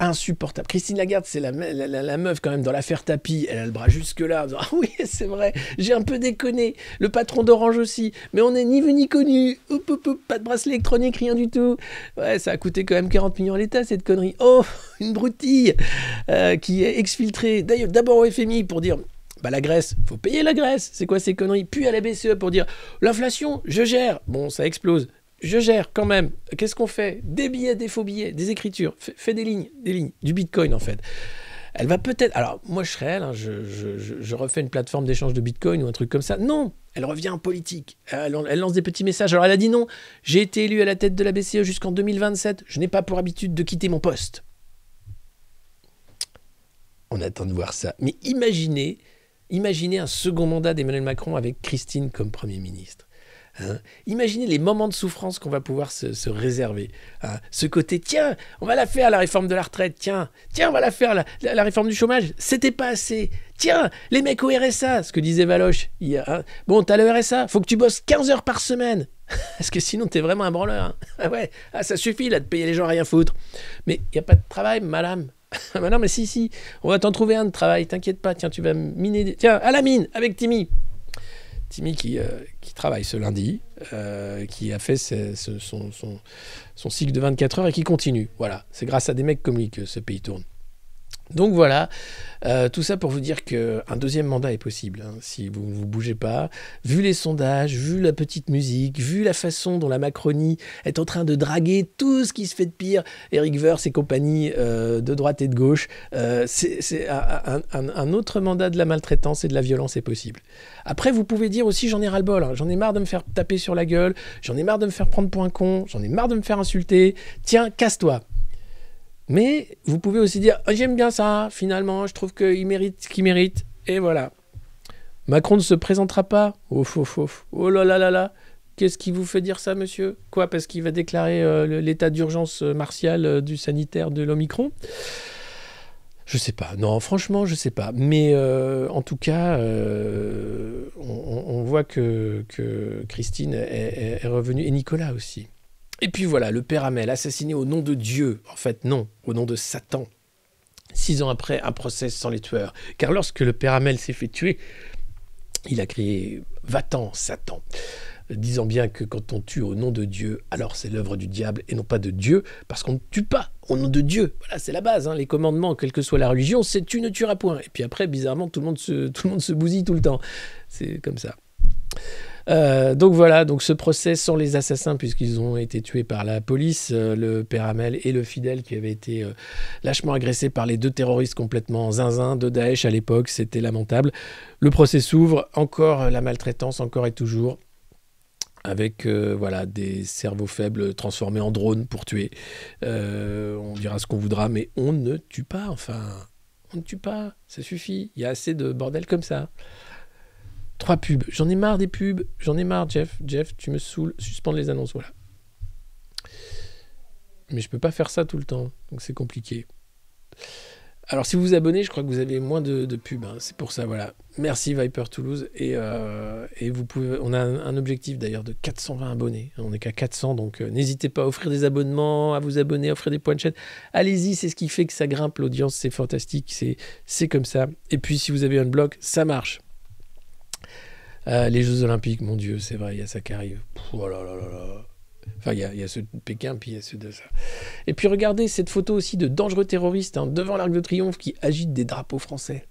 B: insupportable. Christine Lagarde, c'est la meuf quand même dans l'affaire Tapie. Elle a le bras jusque-là. En disant, ah oui, c'est vrai, j'ai un peu déconné. Le patron d'Orange aussi. Mais on n'est ni vu ni connu. Pas de bracelet électronique, rien du tout. Ouais, ça a coûté quand même 40 millions à l'État, cette connerie. Oh, une broutille qui est exfiltrée. D'ailleurs, d'abord au FMI pour dire... la Grèce, faut payer la Grèce. C'est quoi ces conneries? Puis à la BCE pour dire, l'inflation, je gère. Bon, ça explose. Je gère quand même. Qu'est-ce qu'on fait? Des billets, des faux billets, des écritures. Fais des lignes, du bitcoin en fait. Elle va peut-être... Alors, moi je serais elle, je refais une plateforme d'échange de bitcoin ou un truc comme ça. Non, elle revient en politique. Elle lance des petits messages. Alors elle a dit non, j'ai été élu à la tête de la BCE jusqu'en 2027. Je n'ai pas pour habitude de quitter mon poste. On attend de voir ça. Mais imaginez un second mandat d'Emmanuel Macron avec Christine comme Premier ministre. Imaginez les moments de souffrance qu'on va pouvoir se réserver. Ce côté, tiens, on va la faire la réforme de la retraite, tiens, on va la faire la réforme du chômage, c'était pas assez. Tiens, les mecs au RSA, ce que disait Valoche. Bon, t'as le RSA, faut que tu bosses 15 heures par semaine. Parce que sinon, t'es vraiment un branleur. Ça suffit là de payer les gens à rien foutre. Mais il n'y a pas de travail, madame. Non, mais si, on va t'en trouver un de travail, t'inquiète pas, tiens, tu vas miner... Tiens, à la mine, avec Timmy. Timmy qui travaille ce lundi, qui a fait son cycle de 24 heures et qui continue. Voilà, c'est grâce à des mecs comme lui que ce pays tourne. Donc voilà, tout ça pour vous dire qu'un deuxième mandat est possible, si vous ne bougez pas. Vu les sondages, vu la petite musique, vu la façon dont la Macronie est en train de draguer tout ce qui se fait de pire, Éric Woerth et compagnie de droite et de gauche, c'est un autre mandat de la maltraitance et de la violence est possible. Après, vous pouvez dire aussi, j'en ai ras-le-bol, j'en ai marre de me faire taper sur la gueule, j'en ai marre de me faire prendre pour un con, j'en ai marre de me faire insulter, tiens, casse-toi. Mais vous pouvez aussi dire « J'aime bien ça, finalement, je trouve qu'il mérite ce qu'il mérite. » Et voilà. Macron ne se présentera pas. Oh là là là là. Qu'est-ce qui vous fait dire ça, monsieur? Quoi, parce qu'il va déclarer l'état d'urgence martiale du sanitaire de l'Omicron? Je sais pas. Non, franchement, je sais pas. Mais en tout cas, on voit que Christine est revenue, et Nicolas aussi. Et puis voilà, le père Hamel, assassiné au nom de Dieu. En fait, non, au nom de Satan. 6 ans après, un procès sans les tueurs. Car lorsque le père Hamel s'est fait tuer, il a crié « Va-t'en, Satan !» disant bien que quand on tue au nom de Dieu, alors c'est l'œuvre du diable et non pas de Dieu, parce qu'on ne tue pas au nom de Dieu. Voilà, c'est la base, hein. Les commandements, quelle que soit la religion, c'est « tu ne tueras point ». Et puis après, bizarrement, tout le monde se bousille tout le temps. C'est comme ça. Donc voilà, donc ce procès sans les assassins, puisqu'ils ont été tués par la police, le père Hamel et le fidèle qui avait été lâchement agressé par les 2 terroristes complètement zinzin de Daesh à l'époque, c'était lamentable. Le procès s'ouvre, encore la maltraitance, encore et toujours, avec voilà, des cerveaux faibles transformés en drones pour tuer. On dira ce qu'on voudra, mais on ne tue pas, enfin, on ne tue pas, ça suffit, il y a assez de bordel comme ça. 3 pubs. J'en ai marre des pubs. J'en ai marre, Jeff. Jeff, tu me saoules. Suspendre les annonces, voilà. Mais je peux pas faire ça tout le temps. Donc c'est compliqué. Alors si vous vous abonnez, je crois que vous avez moins de pubs. Hein. C'est pour ça, voilà. Merci Viper Toulouse. Et vous pouvez... On a un objectif d'ailleurs de 420 abonnés. On n'est qu'à 400, donc n'hésitez pas à offrir des abonnements, à vous abonner, à offrir des points de chaîne. Allez-y, c'est ce qui fait que ça grimpe l'audience. C'est fantastique. C'est comme ça. Et puis si vous avez un blog, ça marche. Les Jeux Olympiques, mon Dieu, c'est vrai, il y a ça qui arrive. Oh là là là là. Enfin, il y a ceux de Pékin, puis il y a ceux de ça. Et puis regardez cette photo aussi de dangereux terroristes devant l'Arc de Triomphe qui agitent des drapeaux français.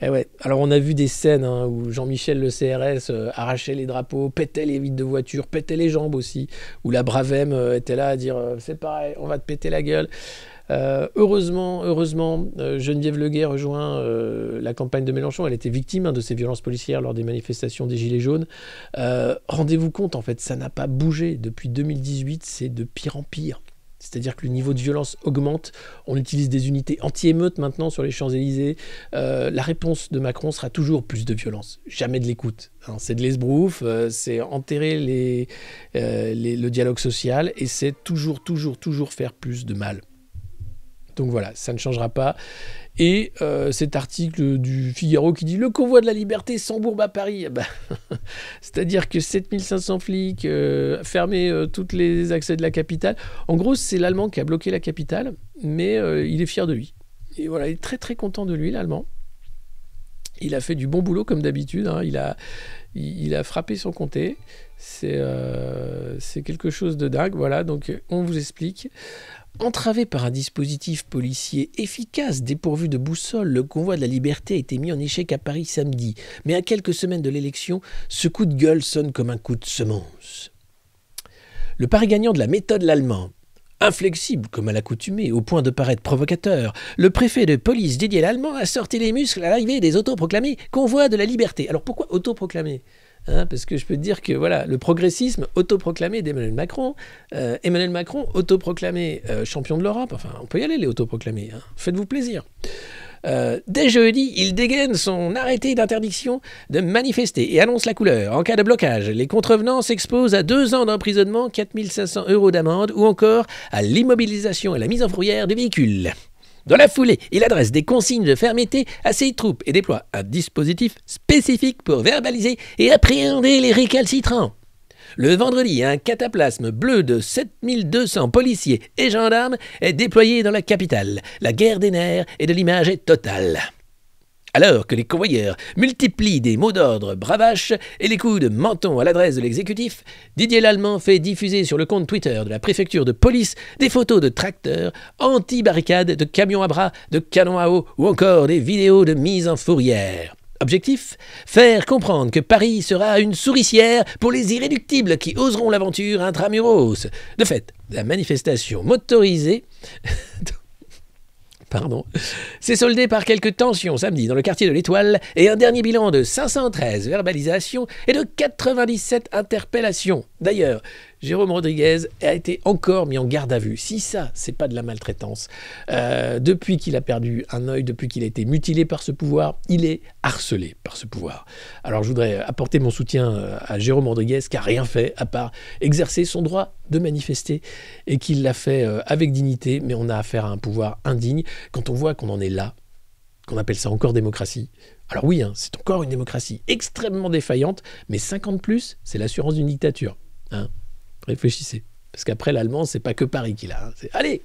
B: Et ouais. Alors on a vu des scènes où Jean-Michel le CRS arrachait les drapeaux, pétait les vitres de voiture, pétait les jambes aussi, où la Bravem était là à dire c'est pareil, on va te péter la gueule. Heureusement, Geneviève Leguet rejoint la campagne de Mélenchon. Elle était victime de ces violences policières lors des manifestations des Gilets jaunes. Rendez-vous compte, en fait, ça n'a pas bougé. Depuis 2018, c'est de pire en pire. C'est-à-dire que le niveau de violence augmente. On utilise des unités anti-émeutes maintenant sur les Champs-Élysées. La réponse de Macron sera toujours plus de violence. Jamais de l'écoute. C'est de l'esbrouf, c'est enterrer le dialogue social et c'est toujours faire plus de mal. Donc voilà, ça ne changera pas. Et cet article du Figaro qui dit « Le convoi de la liberté s'embourbe à Paris ». C'est-à-dire que 7500 flics fermaient tous les accès de la capitale. En gros, c'est l'Allemand qui a bloqué la capitale, mais il est fier de lui. Et voilà, il est très très content de lui, l'Allemand. Il a fait du bon boulot comme d'habitude. Hein. Il a frappé sans compter. C'est quelque chose de dingue. Voilà, donc on vous explique. Entravé par un dispositif policier efficace, dépourvu de boussole, le convoi de la liberté a été mis en échec à Paris samedi. Mais à quelques semaines de l'élection, ce coup de gueule sonne comme un coup de semence. Le pari gagnant de la méthode l'allemand. Inflexible comme à l'accoutumée, au point de paraître provocateur, le préfet de police Didier Lallemand a sorti les muscles à l'arrivée des autoproclamés convois de la liberté. Alors pourquoi autoproclamés ? Parce que je peux te dire que voilà, le progressisme autoproclamé d'Emmanuel Macron, autoproclamé champion de l'Europe, enfin on peut y aller les autoproclamés, hein. Faites-vous plaisir. Dès jeudi, il dégaine son arrêté d'interdiction de manifester et annonce la couleur. En cas de blocage, les contrevenants s'exposent à 2 ans d'emprisonnement, 4 500 € d'amende ou encore à l'immobilisation et la mise en fourrière des véhicules. Dans la foulée, il adresse des consignes de fermeté à ses troupes et déploie un dispositif spécifique pour verbaliser et appréhender les récalcitrants. Le vendredi, un cataplasme bleu de 7200 policiers et gendarmes est déployé dans la capitale. La guerre des nerfs et de l'image est totale. Alors que les convoyeurs multiplient des mots d'ordre bravaches et les coups de menton à l'adresse de l'exécutif, Didier Lallemand fait diffuser sur le compte Twitter de la préfecture de police des photos de tracteurs, anti-barricades, de camions à bras, de canons à eau ou encore des vidéos de mise en fourrière. Objectif ? Faire comprendre que Paris sera une souricière pour les irréductibles qui oseront l'aventure intramuros. De fait, la manifestation motorisée... s'est soldée par quelques tensions samedi dans le quartier de l'Étoile et un dernier bilan de 513 verbalisations et de 97 interpellations. D'ailleurs, Jérôme Rodriguez a été encore mis en garde à vue. Si ça, c'est pas de la maltraitance, depuis qu'il a perdu un œil, depuis qu'il a été mutilé par ce pouvoir, il est harcelé par ce pouvoir. Alors je voudrais apporter mon soutien à Jérôme Rodriguez qui n'a rien fait à part exercer son droit de manifester et qu'il l'a fait avec dignité, mais on a affaire à un pouvoir indigne. Quand on voit qu'on en est là, qu'on appelle ça encore démocratie. Alors oui, hein, c'est encore une démocratie extrêmement défaillante, mais 50+, c'est l'assurance d'une dictature. Hein. Réfléchissez. Parce qu'après, l'allemand, c'est pas que Paris qu'il a. Hein. Allez!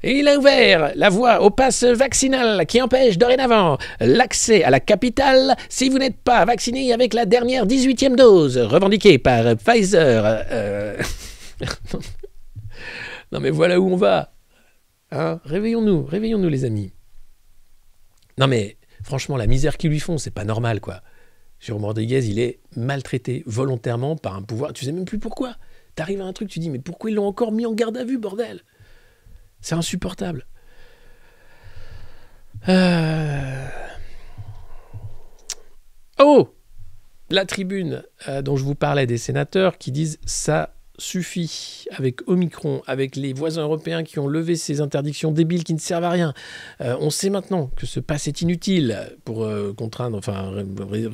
B: Et il a ouvert la voie au pass vaccinal qui empêche dorénavant l'accès à la capitale si vous n'êtes pas vacciné avec la dernière 18e dose, revendiquée par Pfizer. Non mais voilà où on va. Hein, réveillons-nous les amis. Non mais franchement, la misère qu'ils lui font, c'est pas normal quoi. Jérôme Rodriguez, il est maltraité volontairement par un pouvoir, tu sais même plus pourquoi. T'arrives à un truc, tu dis mais pourquoi ils l'ont encore mis en garde à vue, bordel ? C'est insupportable. Oh, la tribune dont je vous parlais des sénateurs qui disent ça suffit avec Omicron, avec les voisins européens qui ont levé ces interdictions débiles qui ne servent à rien. On sait maintenant que ce pass est inutile pour contraindre, enfin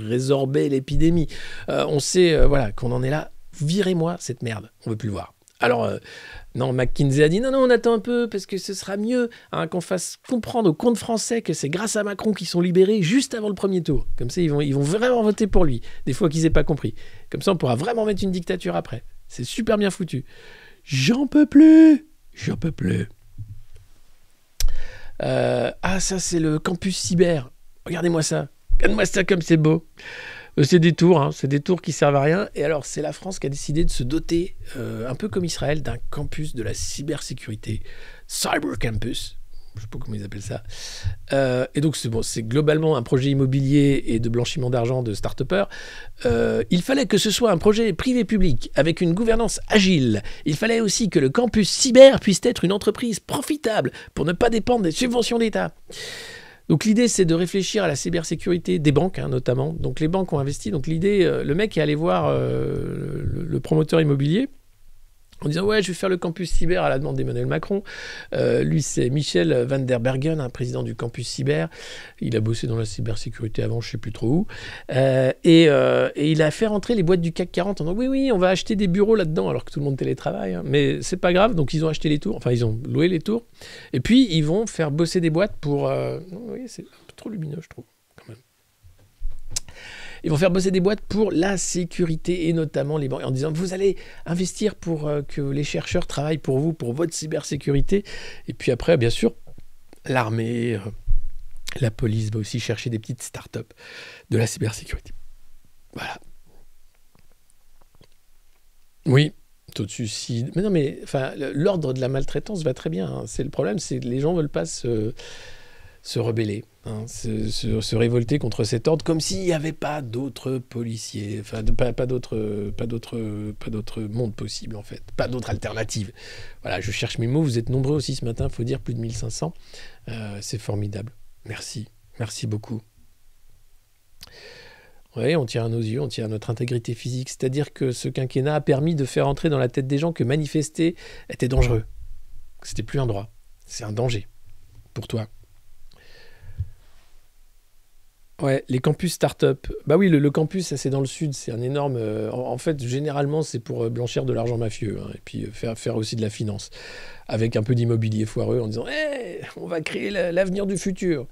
B: résorber l'épidémie. On sait voilà, qu'on en est là. Virez-moi cette merde, on ne veut plus le voir. Alors, non, McKinsey a dit non, on attend un peu parce que ce sera mieux hein, qu'on fasse comprendre aux comptes français que c'est grâce à Macron qu'ils sont libérés juste avant le premier tour. Comme ça, ils vont vraiment voter pour lui, des fois qu'ils n'aient pas compris. Comme ça, on pourra vraiment mettre une dictature après. C'est super bien foutu. J'en peux plus. Ah, ça, c'est le campus cyber. Regardez-moi ça. Regarde-moi ça comme c'est beau. C'est des tours, hein, c'est des tours qui servent à rien. Et alors, c'est la France qui a décidé de se doter, un peu comme Israël, d'un campus de la cybersécurité, Cyber Campus. Je ne sais pas comment ils appellent ça. Et donc, c'est globalement un projet immobilier et de blanchiment d'argent de start-upers. Il fallait que ce soit un projet privé-public avec une gouvernance agile. Il fallait aussi que le campus cyber puisse être une entreprise profitable pour ne pas dépendre des subventions d'État. Donc l'idée, c'est de réfléchir à la cybersécurité des banques, hein, notamment. Donc les banques ont investi. Donc l'idée, le mec est allé voir le promoteur immobilier en disant « Ouais, je vais faire le campus cyber à la demande d'Emmanuel Macron. » Lui, c'est Michel van der Bergen, un président du campus cyber. Il a bossé dans la cybersécurité avant, je ne sais plus trop où. Et il a fait rentrer les boîtes du CAC 40 en disant « Oui, on va acheter des bureaux là-dedans, alors que tout le monde télétravaille. Hein. Mais c'est pas grave. » Donc ils ont acheté les tours. Enfin, ils ont loué les tours. Et puis, ils vont faire bosser des boîtes pour... Oui, c'est un peu trop lumineux, je trouve, quand même. Ils vont faire bosser des boîtes pour la sécurité et notamment les banques en disant vous allez investir pour que les chercheurs travaillent pour vous, pour votre cybersécurité. Et puis après, bien sûr, l'armée, la police va aussi chercher des petites startups de la cybersécurité. Voilà. Oui, taux de suicide. Mais non, mais enfin, l'ordre de la maltraitance va très bien. Hein. C'est le problème, c'est que les gens ne veulent pas se rebeller, hein, se révolter contre cet ordre, comme s'il n'y avait pas d'autres policiers, enfin pas d'autres mondes possibles en fait, pas d'autres alternatives. Voilà, je cherche mes mots, vous êtes nombreux aussi ce matin, il faut dire plus de 1500, c'est formidable. Merci beaucoup. Oui, on tient à nos yeux, on tient à notre intégrité physique, c'est-à-dire que ce quinquennat a permis de faire entrer dans la tête des gens que manifester était dangereux. C'était plus un droit, c'est un danger pour toi. Ouais, les campus start-up. Bah oui, le campus, ça c'est dans le sud, c'est un énorme... en fait, généralement, c'est pour blanchir de l'argent mafieux, hein, et puis faire aussi de la finance, avec un peu d'immobilier foireux, en disant hey, on va créer l'avenir du futur,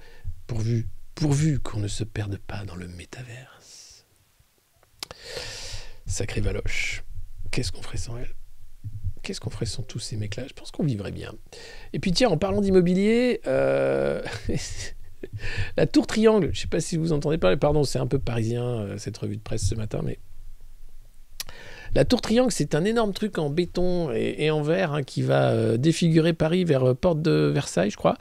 B: pourvu qu'on ne se perde pas dans le métaverse. Sacré Valoche. Qu'est-ce qu'on ferait sans elle ? Qu'est-ce qu'on ferait sans tous ces mecs-là ? Je pense qu'on vivrait bien. Et puis tiens, en parlant d'immobilier... La Tour Triangle, je ne sais pas si vous entendez parler, pardon, c'est un peu parisien cette revue de presse ce matin, mais la Tour Triangle, c'est un énorme truc en béton et en verre hein, qui va défigurer Paris vers Porte de Versailles, je crois.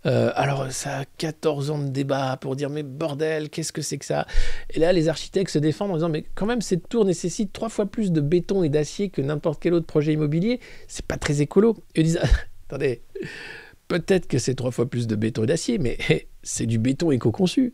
B: Alors, ça a 14 ans de débat pour dire, mais bordel, qu'est-ce que c'est que ça ? Et là, les architectes se défendent en disant, mais quand même, cette tour nécessite 3 fois plus de béton et d'acier que n'importe quel autre projet immobilier. C'est pas très écolo. Et ils disent, attendez... Peut-être que c'est 3 fois plus de béton et d'acier, mais c'est du béton éco-conçu.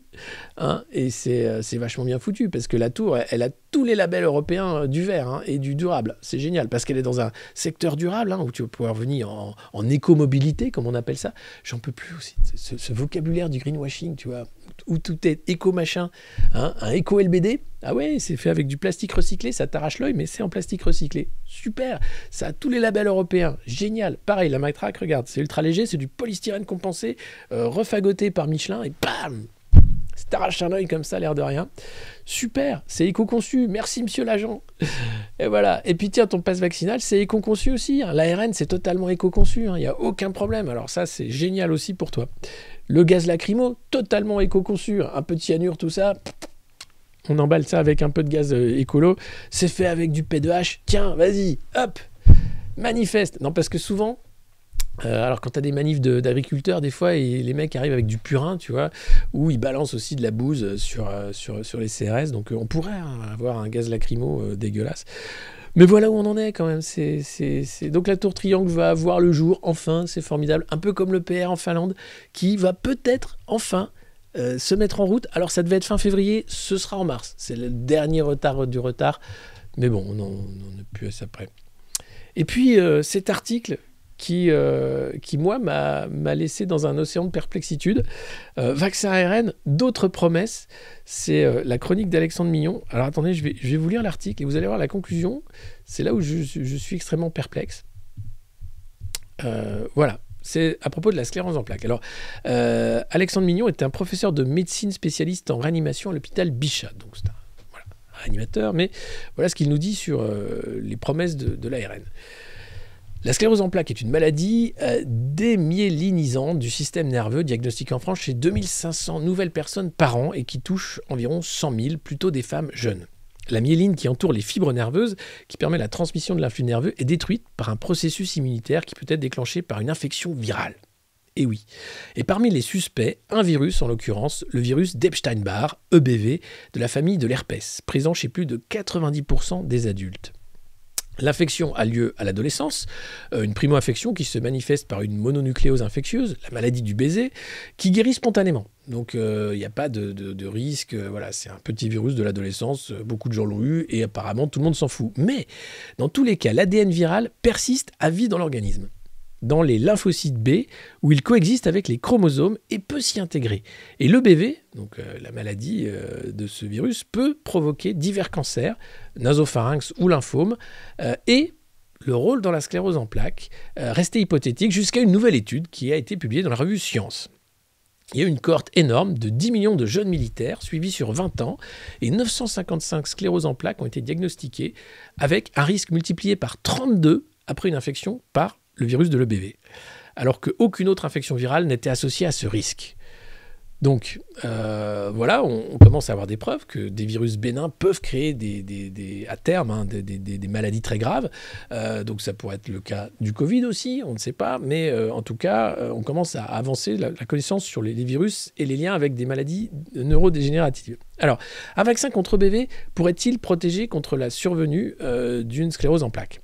B: Hein, et c'est vachement bien foutu, parce que la tour, elle a tous les labels européens du vert hein, et du durable. C'est génial, parce qu'elle est dans un secteur durable, hein, où tu vas pouvoir venir en éco-mobilité, comme on appelle ça. J'en peux plus aussi. Ce vocabulaire du greenwashing, tu vois. où tout est éco-machin, hein, un éco-LBD. Ah ouais, c'est fait avec du plastique recyclé, ça t'arrache l'œil, mais c'est en plastique recyclé. Super, ça a tous les labels européens, génial. Pareil, la Matraque, regarde, c'est ultra léger, c'est du polystyrène compensé, refagoté par Michelin, et bam, ça t'arrache un œil comme ça, l'air de rien. Super, c'est éco-conçu, merci monsieur l'agent. Et voilà, et puis tiens, ton passe vaccinal, c'est éco-conçu aussi. Hein. L'ARN, c'est totalement éco-conçu, il n'y a aucun problème. Alors ça, c'est génial aussi pour toi. Le gaz lacrymo, totalement éco-conçu. Un peu de cyanure, tout ça, on emballe ça avec un peu de gaz écolo. C'est fait avec du P2H. Tiens, vas-y, hop, manifeste. Non, parce que souvent... alors quand tu as des manifs d'agriculteurs, des fois, les mecs arrivent avec du purin, tu vois, ou ils balancent aussi de la bouse sur les CRS, donc on pourrait avoir un gaz lacrymo dégueulasse. Mais voilà où on en est quand même. Donc la tour triangle va voir le jour, enfin, c'est formidable, un peu comme le PR en Finlande, qui va peut-être enfin se mettre en route. Alors ça devait être fin février, ce sera en mars, c'est le dernier retard du retard, mais bon, on n'en est plus à ça près. Et puis cet article... qui moi, m'a laissé dans un océan de perplexitude. Vaccin ARN, d'autres promesses. C'est la chronique d'Alexandre Mignon. Alors attendez, je vais vous lire l'article et vous allez voir la conclusion. C'est là où je suis extrêmement perplexe. Voilà. C'est à propos de la sclérose en plaques. Alors, Alexandre Mignon est un professeur de médecine spécialiste en réanimation à l'hôpital Bichat. Donc c'est un réanimateur, mais voilà ce qu'il nous dit sur les promesses de l'ARN. La sclérose en plaques est une maladie démyélinisante du système nerveux diagnostiquée en France chez 2500 nouvelles personnes par an et qui touche environ 100 000, plutôt des femmes jeunes. La myéline qui entoure les fibres nerveuses, qui permet la transmission de l'influx nerveux, est détruite par un processus immunitaire qui peut être déclenché par une infection virale. Et oui. Et parmi les suspects, un virus, en l'occurrence, le virus d'Epstein-Barr, EBV, de la famille de l'herpès, présent chez plus de 90% des adultes. L'infection a lieu à l'adolescence, une primo-infection qui se manifeste par une mononucléose infectieuse, la maladie du baiser, qui guérit spontanément. Donc il n'y a pas de risque, voilà, c'est un petit virus de l'adolescence, beaucoup de gens l'ont eu et apparemment tout le monde s'en fout. Mais dans tous les cas, l'ADN viral persiste à vie dans l'organisme, dans les lymphocytes B, où il coexiste avec les chromosomes et peut s'y intégrer. Et l'EBV, donc la maladie de ce virus, peut provoquer divers cancers, nasopharynx ou lymphome, et le rôle dans la sclérose en plaques restait hypothétique jusqu'à une nouvelle étude qui a été publiée dans la revue Science. Il y a une cohorte énorme de 10 millions de jeunes militaires suivis sur 20 ans et 955 scléroses en plaques ont été diagnostiquées avec un risque multiplié par 32 après une infection par le virus de l'EBV, alors qu'aucune autre infection virale n'était associée à ce risque. Donc, voilà, on commence à avoir des preuves que des virus bénins peuvent créer à terme des maladies très graves. Donc, ça pourrait être le cas du Covid aussi, on ne sait pas. Mais en tout cas, on commence à avancer la connaissance sur les virus et les liens avec des maladies neurodégénératives. Alors, un vaccin contre EBV pourrait-il protéger contre la survenue d'une sclérose en plaques ?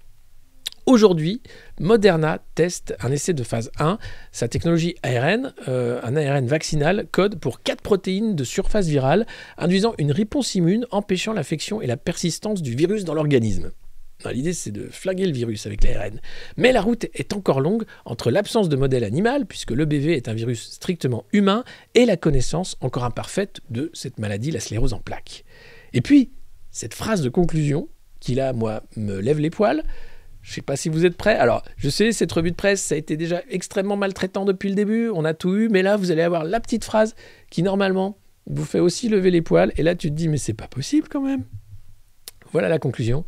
B: Aujourd'hui, Moderna teste un essai de phase 1. Sa technologie ARN, un ARN vaccinal, code pour 4 protéines de surface virale, induisant une réponse immune empêchant l'infection et la persistance du virus dans l'organisme. L'idée, c'est de flinguer le virus avec l'ARN. Mais la route est encore longue entre l'absence de modèle animal, puisque l'EBV est un virus strictement humain, et la connaissance encore imparfaite de cette maladie, la sclérose en plaques. Et puis, cette phrase de conclusion, qui là, moi, me lève les poils. Je ne sais pas si vous êtes prêts. Alors, je sais, cette revue de presse, ça a été déjà extrêmement maltraitant depuis le début. On a tout eu. Mais là, vous allez avoir la petite phrase qui, normalement, vous fait aussi lever les poils. Et là, tu te dis, mais c'est pas possible quand même. Voilà la conclusion.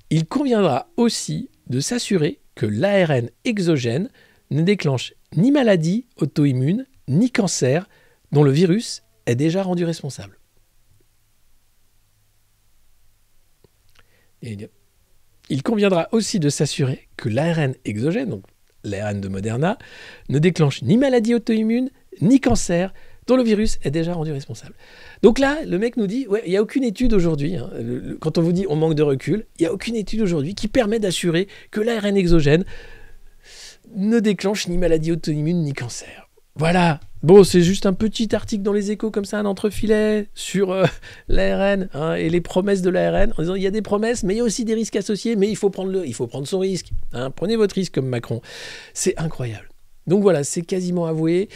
B: Il conviendra aussi de s'assurer que l'ARN exogène ne déclenche ni maladie auto-immune, ni cancer, dont le virus est déjà rendu responsable. Il conviendra aussi de s'assurer que l'ARN exogène, donc l'ARN de Moderna, ne déclenche ni maladie auto-immune, ni cancer, dont le virus est déjà rendu responsable. Donc là, le mec nous dit, ouais, il n'y a aucune étude aujourd'hui, hein, quand on vous dit on manque de recul, il n'y a aucune étude aujourd'hui qui permet d'assurer que l'ARN exogène ne déclenche ni maladie auto-immune, ni cancer. Voilà. Bon, c'est juste un petit article dans les Échos comme ça, un entrefilet sur l'ARN et les promesses de l'ARN, en disant il y a des promesses, mais il y a aussi des risques associés, mais il faut prendre son risque. Prenez votre risque comme Macron. C'est incroyable. Donc voilà, c'est quasiment avoué.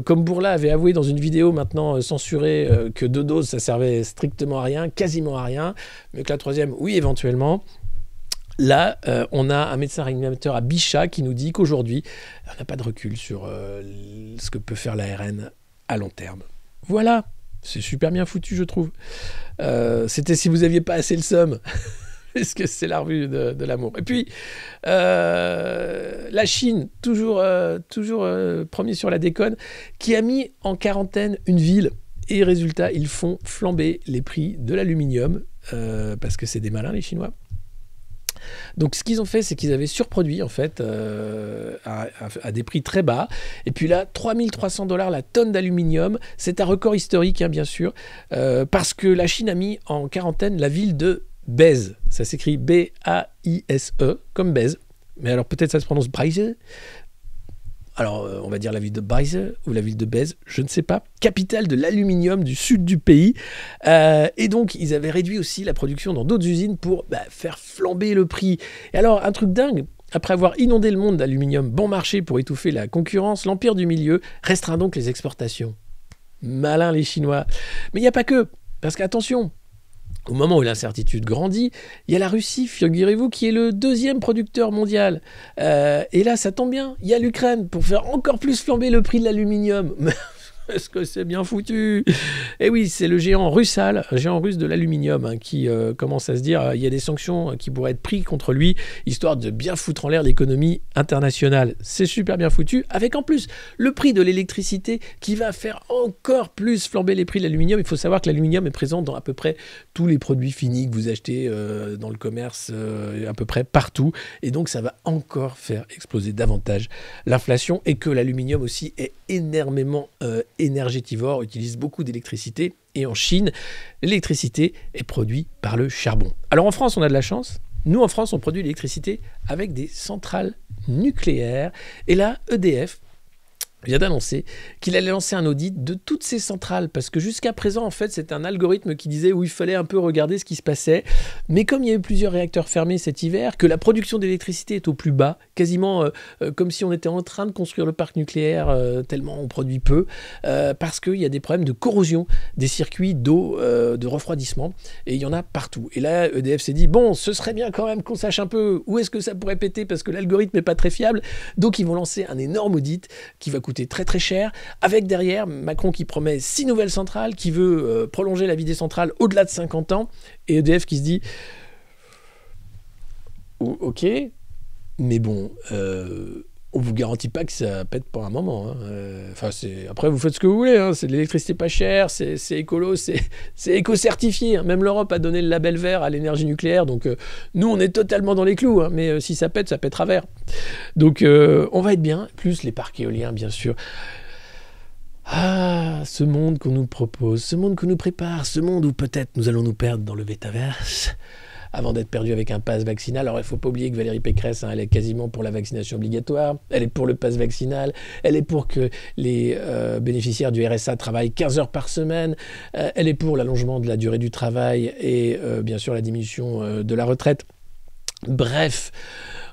B: Comme Bourla avait avoué dans une vidéo maintenant censurée que 2 doses, ça servait strictement à rien, quasiment à rien, mais que la 3e, oui, éventuellement. Là, on a un médecin réanimateur à Bichat qui nous dit qu'aujourd'hui, on n'a pas de recul sur ce que peut faire l'ARN à long terme. Voilà, c'est super bien foutu, je trouve. C'était si vous n'aviez pas assez le seum. Est-ce que c'est la revue de l'amour? Et puis, la Chine, toujours premier sur la déconne, qui a mis en quarantaine une ville. Et résultat, ils font flamber les prix de l'aluminium, parce que c'est des malins, les Chinois. Donc ce qu'ils ont fait, c'est qu'ils avaient surproduit en fait à des prix très bas. Et puis là, 3 300 $ la tonne d'aluminium. C'est un record historique, hein, bien sûr, parce que la Chine a mis en quarantaine la ville de Baise. Ça s'écrit B-A-I-S-E, comme Baise. Mais alors peut-être ça se prononce Baise. Alors, on va dire la ville de Baise ou la ville de Baise, je ne sais pas. Capitale de l'aluminium du sud du pays. Et donc, ils avaient réduit aussi la production dans d'autres usines pour faire flamber le prix. Et alors, un truc dingue, après avoir inondé le monde d'aluminium bon marché pour étouffer la concurrence, l'empire du milieu restreint donc les exportations. Malin les Chinois. Mais il n'y a pas que, parce qu'attention, au moment où l'incertitude grandit, il y a la Russie, figurez-vous, qui est le 2e producteur mondial. Et là, ça tombe bien, il y a l'Ukraine pour faire encore plus flamber le prix de l'aluminium. Est-ce que c'est bien foutu? Et oui, c'est le géant Rusal, géant russe de l'aluminium, hein, qui commence à se dire il y a des sanctions qui pourraient être prises contre lui, histoire de bien foutre en l'air l'économie internationale. C'est super bien foutu, avec en plus le prix de l'électricité qui va faire encore plus flamber les prix de l'aluminium. Il faut savoir que l'aluminium est présent dans à peu près tous les produits finis que vous achetez dans le commerce, à peu près partout. Et donc ça va encore faire exploser davantage l'inflation, et que l'aluminium aussi est énormément énergétivore, utilise beaucoup d'électricité, et en Chine, l'électricité est produite par le charbon. Alors en France, on a de la chance. Nous, en France, on produit l'électricité avec des centrales nucléaires. Et là, EDF vient d'annoncer qu'il allait lancer un audit de toutes ces centrales, parce que jusqu'à présent, en fait, c'est un algorithme qui disait où il fallait un peu regarder ce qui se passait. Mais comme il y a eu plusieurs réacteurs fermés cet hiver, que la production d'électricité est au plus bas, quasiment comme si on était en train de construire le parc nucléaire, tellement on produit peu, parce qu'il y a des problèmes de corrosion des circuits d'eau, de refroidissement, et il y en a partout. Et là, EDF s'est dit, bon, ce serait bien quand même qu'on sache un peu où est-ce que ça pourrait péter, parce que l'algorithme n'est pas très fiable. Donc ils vont lancer un énorme audit qui va coûter très très cher, avec derrière Macron qui promet 6 nouvelles centrales, qui veut prolonger la vie des centrales au-delà de 50 ans, et EDF qui se dit ok, mais bon, on vous garantit pas que ça pète pour un moment, hein. Après vous faites ce que vous voulez, hein. C'est de l'électricité pas chère, c'est écolo, c'est éco-certifié, hein. Même l'Europe a donné le label vert à l'énergie nucléaire, donc nous on est totalement dans les clous, hein. Mais si ça pète à travers. Donc on va être bien, plus les parcs éoliens bien sûr. Ah, ce monde qu'on nous propose, ce monde qu'on nous prépare, ce monde où peut-être nous allons nous perdre dans le métaverse, avant d'être perdu avec un pass vaccinal. Alors il ne faut pas oublier que Valérie Pécresse, hein, elle est quasiment pour la vaccination obligatoire, elle est pour le pass vaccinal, elle est pour que les bénéficiaires du RSA travaillent 15 heures par semaine, elle est pour l'allongement de la durée du travail et bien sûr la diminution de la retraite. Bref,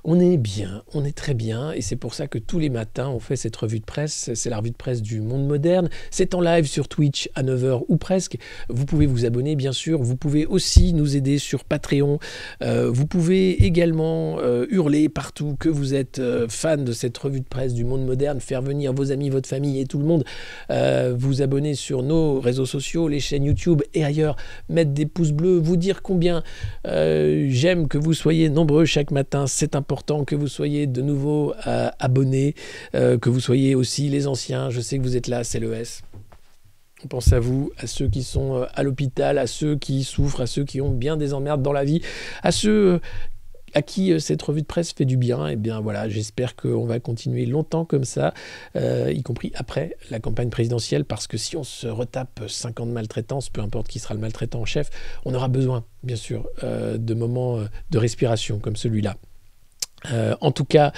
B: on est bien, on est très bien, et c'est pour ça que tous les matins on fait cette revue de presse. C'est la revue de presse du monde moderne, c'est en live sur Twitch à 9h ou presque. Vous pouvez vous abonner bien sûr, vous pouvez aussi nous aider sur Patreon, vous pouvez également hurler partout que vous êtes fan de cette revue de presse du monde moderne, faire venir vos amis, votre famille et tout le monde, vous abonner sur nos réseaux sociaux, les chaînes YouTube et ailleurs, mettre des pouces bleus, vous dire combien j'aime que vous soyez nombreux chaque matin, c'est important que vous soyez de nouveau abonnés, que vous soyez aussi les anciens, je sais que vous êtes là, c'est l'ES. On pense à vous, à ceux qui sont à l'hôpital, à ceux qui souffrent, à ceux qui ont bien des emmerdes dans la vie, à ceux à qui cette revue de presse fait du bien. Et bien voilà, j'espère qu'on va continuer longtemps comme ça, y compris après la campagne présidentielle, parce que si on se retape 5 ans de maltraitance, peu importe qui sera le maltraitant en chef, on aura besoin, bien sûr, de moments de respiration comme celui-là. En tout cas,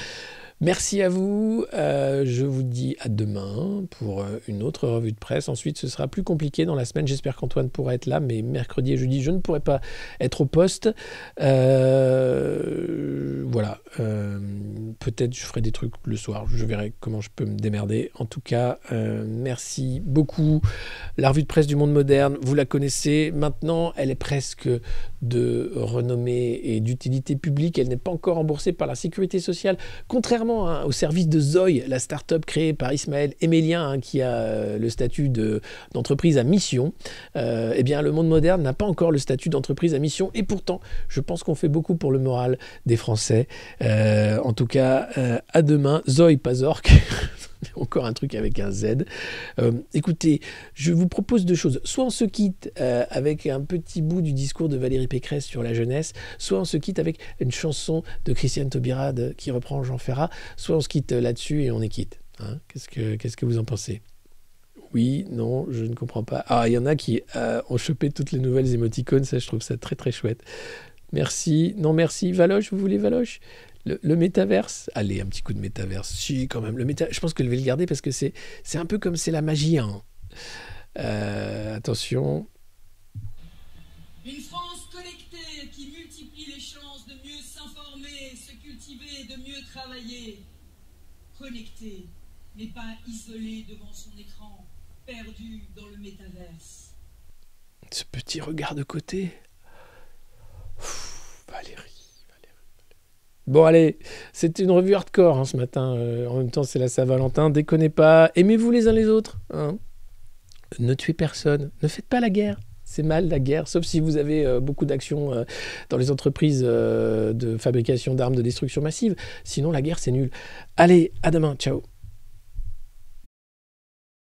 B: Merci à vous. Je vous dis à demain pour une autre revue de presse. Ensuite, ce sera plus compliqué dans la semaine. J'espère qu'Antoine pourra être là, mais mercredi et jeudi, je ne pourrai pas être au poste. Voilà. Peut-être je ferai des trucs le soir. Je verrai comment je peux me démerder. En tout cas, merci beaucoup. La revue de presse du Monde Moderne, vous la connaissez. Maintenant, elle est presque de renommée et d'utilité publique. Elle n'est pas encore remboursée par la Sécurité sociale, contrairement au service de Zoï, la start-up créée par Ismaël Emélien, qui a le statut d'entreprise à mission. Eh bien, le Monde Moderne n'a pas encore le statut d'entreprise à mission, et pourtant, je pense qu'on fait beaucoup pour le moral des Français. En tout cas, à demain. Zoï, pas Zork. Encore un truc avec un Z. Écoutez, je vous propose deux choses. Soit on se quitte avec un petit bout du discours de Valérie Pécresse sur la jeunesse, soit on se quitte avec une chanson de Christiane Taubira qui reprend Jean Ferrat, soit on se quitte là-dessus et on est quitte. Hein, qu'est-ce que vous en pensez? Oui, non, je ne comprends pas. Ah, il y en a qui ont chopé toutes les nouvelles émoticônes, ça je trouve ça très très chouette. Merci. Non, merci. Valoche, vous voulez Valoche? Le métaverse, allez, un petit coup de métaverse. Si, quand même. Je pense que je vais le garder parce que c'est un peu comme c'est la magie. Hein. Attention.
E: Une France connectée qui multiplie les chances de mieux s'informer, se cultiver et de mieux travailler. Connectée, mais pas isolée devant son écran, perdue dans le métaverse.
B: Ce petit regard de côté. Valérie. Bon allez, c'était une revue hardcore ce matin, en même temps c'est la Saint-Valentin, déconnez pas, aimez-vous les uns les autres, hein. Ne tuez personne, ne faites pas la guerre, c'est mal la guerre, sauf si vous avez beaucoup d'actions dans les entreprises de fabrication d'armes de destruction massive, sinon la guerre c'est nul. Allez, à demain, ciao.